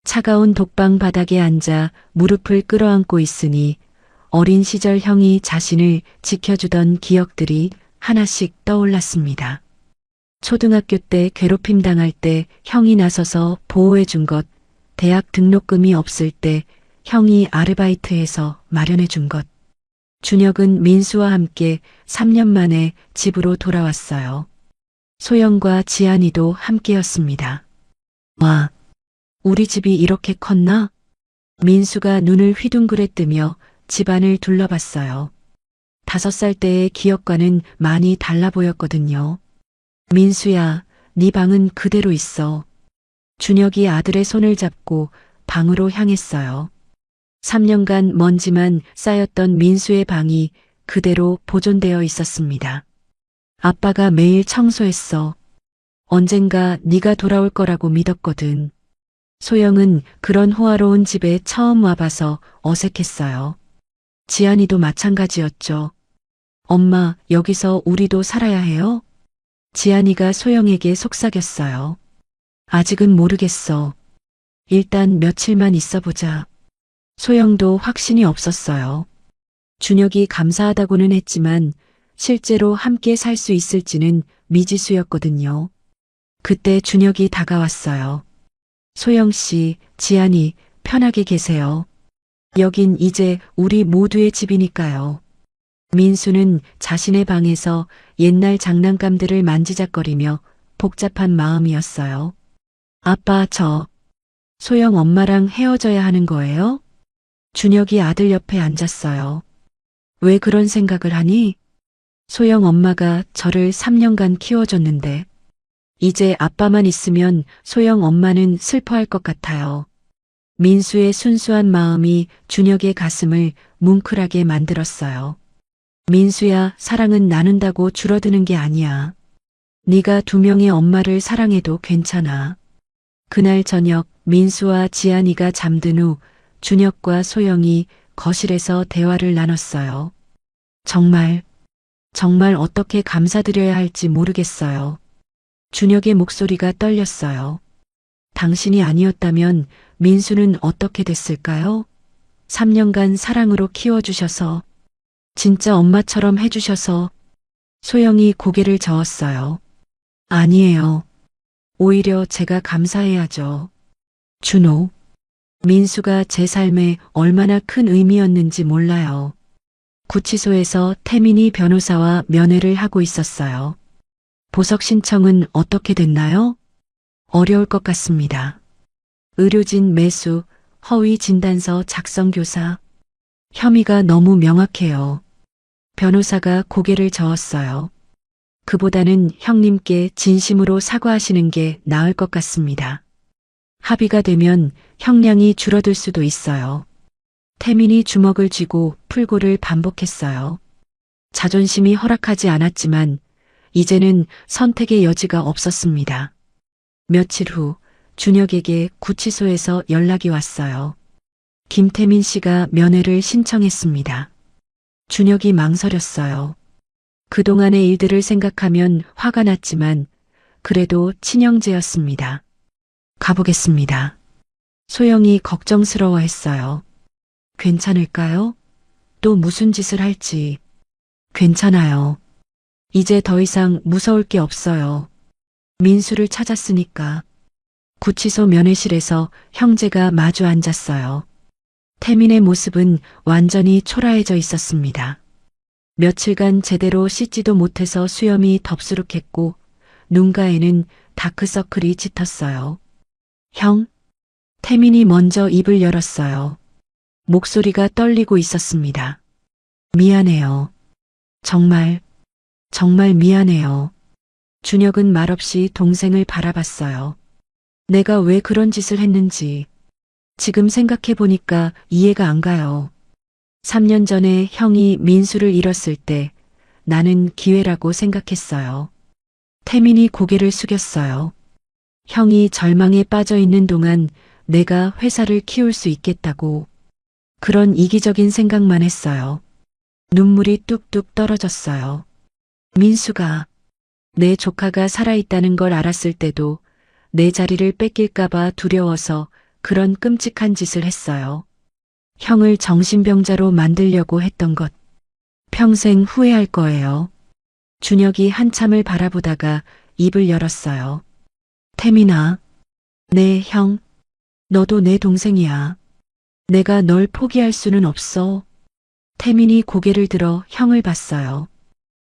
차가운 독방 바닥에 앉아 무릎을 끌어안고 있으니 어린 시절 형이 자신을 지켜주던 기억들이 하나씩 떠올랐습니다. 초등학교 때 괴롭힘 당할 때 형이 나서서 보호해 준 것, 대학 등록금이 없을 때 형이 아르바이트해서 마련해 준 것. 준혁은 민수와 함께 3년 만에 집으로 돌아왔어요. 소영과 지안이도 함께였습니다. 와, 우리 집이 이렇게 컸나? 민수가 눈을 휘둥그레 뜨며 집안을 둘러봤어요. 5살 때의 기억과는 많이 달라 보였거든요. 민수야, 네 방은 그대로 있어. 준혁이 아들의 손을 잡고 방으로 향했어요. 3년간 먼지만 쌓였던 민수의 방이 그대로 보존되어 있었습니다. 아빠가 매일 청소했어. 언젠가 네가 돌아올 거라고 믿었거든. 소영은 그런 호화로운 집에 처음 와봐서 어색했어요. 지안이도 마찬가지였죠. 엄마, 여기서 우리도 살아야 해요? 지안이가 소영에게 속삭였어요. 아직은 모르겠어. 일단 며칠만 있어보자. 소영도 확신이 없었어요. 준혁이 감사하다고는 했지만 실제로 함께 살 수 있을지는 미지수였거든요. 그때 준혁이 다가왔어요. 소영 씨, 지안이 편하게 계세요. 여긴 이제 우리 모두의 집이니까요. 민수는 자신의 방에서 옛날 장난감들을 만지작거리며 복잡한 마음이었어요. 아빠, 소영 엄마랑 헤어져야 하는 거예요? 준혁이 아들 옆에 앉았어요. 왜 그런 생각을 하니? 소영 엄마가 저를 3년간 키워줬는데 이제 아빠만 있으면 소영 엄마는 슬퍼할 것 같아요. 민수의 순수한 마음이 준혁의 가슴을 뭉클하게 만들었어요. 민수야, 사랑은 나눈다고 줄어드는 게 아니야. 네가 2명의 엄마를 사랑해도 괜찮아. 그날 저녁 민수와 지안이가 잠든 후 준혁과 소영이 거실에서 대화를 나눴어요. 정말 어떻게 감사드려야 할지 모르겠어요. 준혁의 목소리가 떨렸어요. 당신이 아니었다면 민수는 어떻게 됐을까요? 3년간 사랑으로 키워주셔서, 진짜 엄마처럼 해주셔서. 소영이 고개를 저었어요. 아니에요. 오히려 제가 감사해야죠. 준호. 민수가 제 삶에 얼마나 큰 의미였는지 몰라요. 구치소에서 태민이 변호사와 면회를 하고 있었어요. 보석 신청은 어떻게 됐나요? 어려울 것 같습니다. 의료진 매수, 허위 진단서 작성 교사. 혐의가 너무 명확해요. 변호사가 고개를 저었어요. 그보다는 형님께 진심으로 사과하시는 게 나을 것 같습니다. 합의가 되면 형량이 줄어들 수도 있어요. 태민이 주먹을 쥐고 풀고를 반복했어요. 자존심이 허락하지 않았지만 이제는 선택의 여지가 없었습니다. 며칠 후 준혁에게 구치소에서 연락이 왔어요. 김태민 씨가 면회를 신청했습니다. 준혁이 망설였어요. 그동안의 일들을 생각하면 화가 났지만 그래도 친형제였습니다. 가보겠습니다. 소영이 걱정스러워했어요. 괜찮을까요? 또 무슨 짓을 할지. 괜찮아요. 이제 더 이상 무서울 게 없어요. 민수를 찾았으니까. 구치소 면회실에서 형제가 마주 앉았어요. 태민의 모습은 완전히 초라해져 있었습니다. 며칠간 제대로 씻지도 못해서 수염이 덥수룩했고 눈가에는 다크서클이 짙었어요. 형? 태민이 먼저 입을 열었어요. 목소리가 떨리고 있었습니다. 미안해요. 정말 미안해요. 준혁은 말없이 동생을 바라봤어요. 내가 왜 그런 짓을 했는지 지금 생각해보니까 이해가 안 가요. 3년 전에 형이 민수를 잃었을 때 나는 기회라고 생각했어요. 태민이 고개를 숙였어요. 형이 절망에 빠져 있는 동안 내가 회사를 키울 수 있겠다고. 그런 이기적인 생각만 했어요. 눈물이 뚝뚝 떨어졌어요. 민수가, 내 조카가 살아있다는 걸 알았을 때도 내 자리를 뺏길까봐 두려워서 그런 끔찍한 짓을 했어요. 형을 정신병자로 만들려고 했던 것. 평생 후회할 거예요. 준혁이 한참을 바라보다가 입을 열었어요. 태민아, 네, 형. 너도 내 동생이야. 내가 널 포기할 수는 없어. 태민이 고개를 들어 형을 봤어요.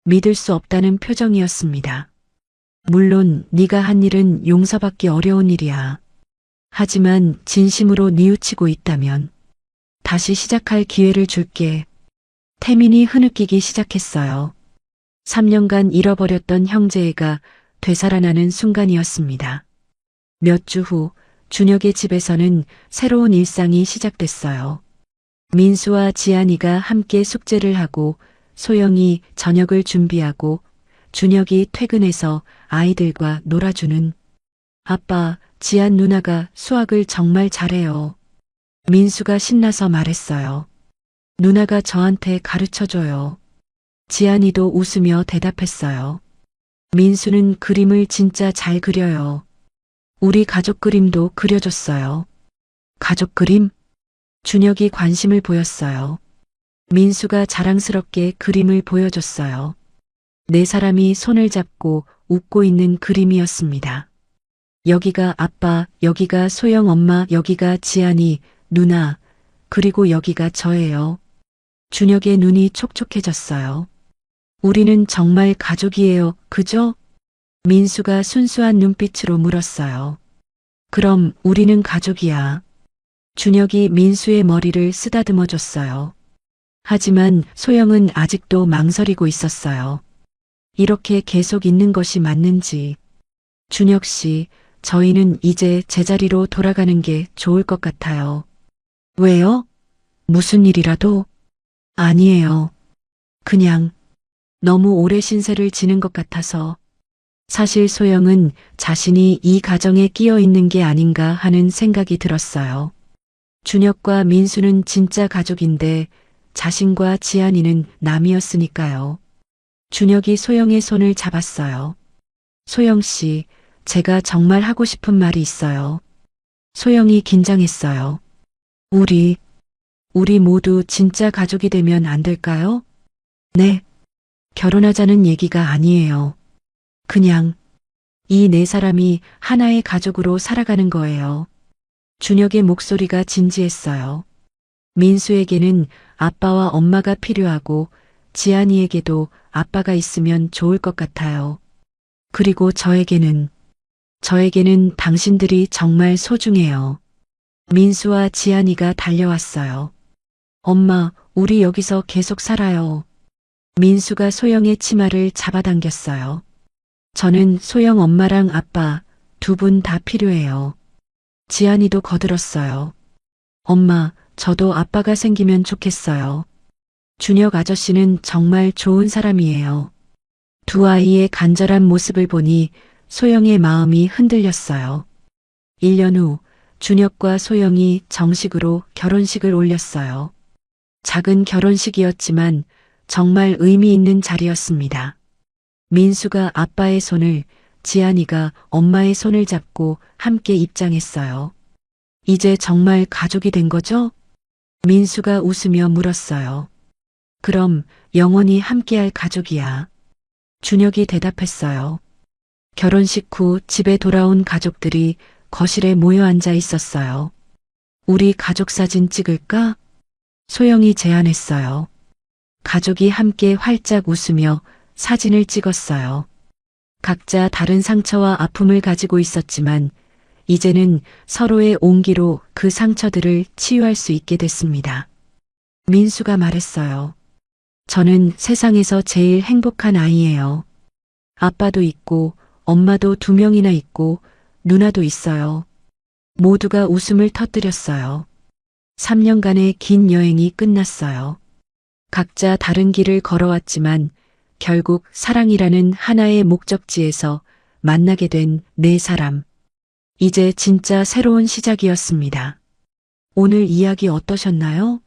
믿을 수 없다는 표정이었습니다. 물론 네가 한 일은 용서받기 어려운 일이야. 하지만 진심으로 뉘우치고 있다면 다시 시작할 기회를 줄게. 태민이 흐느끼기 시작했어요. 3년간 잃어버렸던 형제애가 되살아나는 순간이었습니다. 몇 주 후 준혁의 집에서는 새로운 일상이 시작됐어요. 민수와 지안이가 함께 숙제를 하고 소영이 저녁을 준비하고 준혁이 퇴근해서 아이들과 놀아주는. 아빠, 지안 누나가 수학을 정말 잘해요. 민수가 신나서 말했어요. 누나가 저한테 가르쳐줘요. 지안이도 웃으며 대답했어요. 민수는 그림을 진짜 잘 그려요. 우리 가족 그림도 그려줬어요. 가족 그림? 준혁이 관심을 보였어요. 민수가 자랑스럽게 그림을 보여줬어요. 네 사람이 손을 잡고 웃고 있는 그림이었습니다. 여기가 아빠, 여기가 소영 엄마, 여기가 지안이, 누나, 그리고 여기가 저예요. 준혁의 눈이 촉촉해졌어요. 우리는 정말 가족이에요, 그죠? 민수가 순수한 눈빛으로 물었어요. 그럼 우리는 가족이야. 준혁이 민수의 머리를 쓰다듬어 줬어요. 하지만 소영은 아직도 망설이고 있었어요. 이렇게 계속 있는 것이 맞는지. 준혁 씨, 저희는 이제 제자리로 돌아가는 게 좋을 것 같아요. 왜요? 무슨 일이라도? 아니에요. 그냥 너무 오래 신세를 지는 것 같아서. 사실 소영은 자신이 이 가정에 끼어 있는 게 아닌가 하는 생각이 들었어요. 준혁과 민수는 진짜 가족인데 자신과 지안이는 남이었으니까요. 준혁이 소영의 손을 잡았어요. 소영 씨, 제가 정말 하고 싶은 말이 있어요. 소영이 긴장했어요. 우리 모두 진짜 가족이 되면 안 될까요? 네. 결혼하자는 얘기가 아니에요. 그냥 이 네 사람이 하나의 가족으로 살아가는 거예요. 준혁의 목소리가 진지했어요. 민수에게는 아빠와 엄마가 필요하고 지안이에게도 아빠가 있으면 좋을 것 같아요. 그리고 저에게는 당신들이 정말 소중해요. 민수와 지안이가 달려왔어요. 엄마, 우리 여기서 계속 살아요. 민수가 소영의 치마를 잡아당겼어요. 저는 소영 엄마랑 아빠 두 분 다 필요해요. 지안이도 거들었어요. 엄마, 저도 아빠가 생기면 좋겠어요. 준혁 아저씨는 정말 좋은 사람이에요. 두 아이의 간절한 모습을 보니 소영의 마음이 흔들렸어요. 1년 후 준혁과 소영이 정식으로 결혼식을 올렸어요. 작은 결혼식이었지만 정말 의미 있는 자리였습니다. 민수가 아빠의 손을, 지안이가 엄마의 손을 잡고 함께 입장했어요. 이제 정말 가족이 된 거죠? 민수가 웃으며 물었어요. 그럼 영원히 함께할 가족이야. 준혁이 대답했어요. 결혼식 후 집에 돌아온 가족들이 거실에 모여 앉아 있었어요. 우리 가족 사진 찍을까? 소영이 제안했어요. 가족이 함께 활짝 웃으며 사진을 찍었어요. 각자 다른 상처와 아픔을 가지고 있었지만 이제는 서로의 온기로 그 상처들을 치유할 수 있게 됐습니다. 민수가 말했어요. 저는 세상에서 제일 행복한 아이예요. 아빠도 있고 엄마도 2명이나 있고 누나도 있어요. 모두가 웃음을 터뜨렸어요. 3년간의 긴 여행이 끝났어요. 각자 다른 길을 걸어왔지만 결국 사랑이라는 하나의 목적지에서 만나게 된 네 사람. 이제 진짜 새로운 시작이었습니다. 오늘 이야기 어떠셨나요?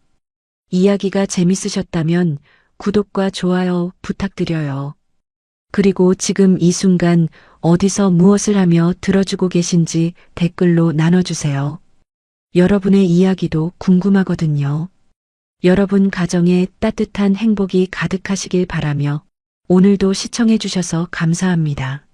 이야기가 재밌으셨다면 구독과 좋아요 부탁드려요. 그리고 지금 이 순간 어디서 무엇을 하며 들어주고 계신지 댓글로 나눠주세요. 여러분의 이야기도 궁금하거든요. 여러분 가정에 따뜻한 행복이 가득하시길 바라며 오늘도 시청해 주셔서 감사합니다.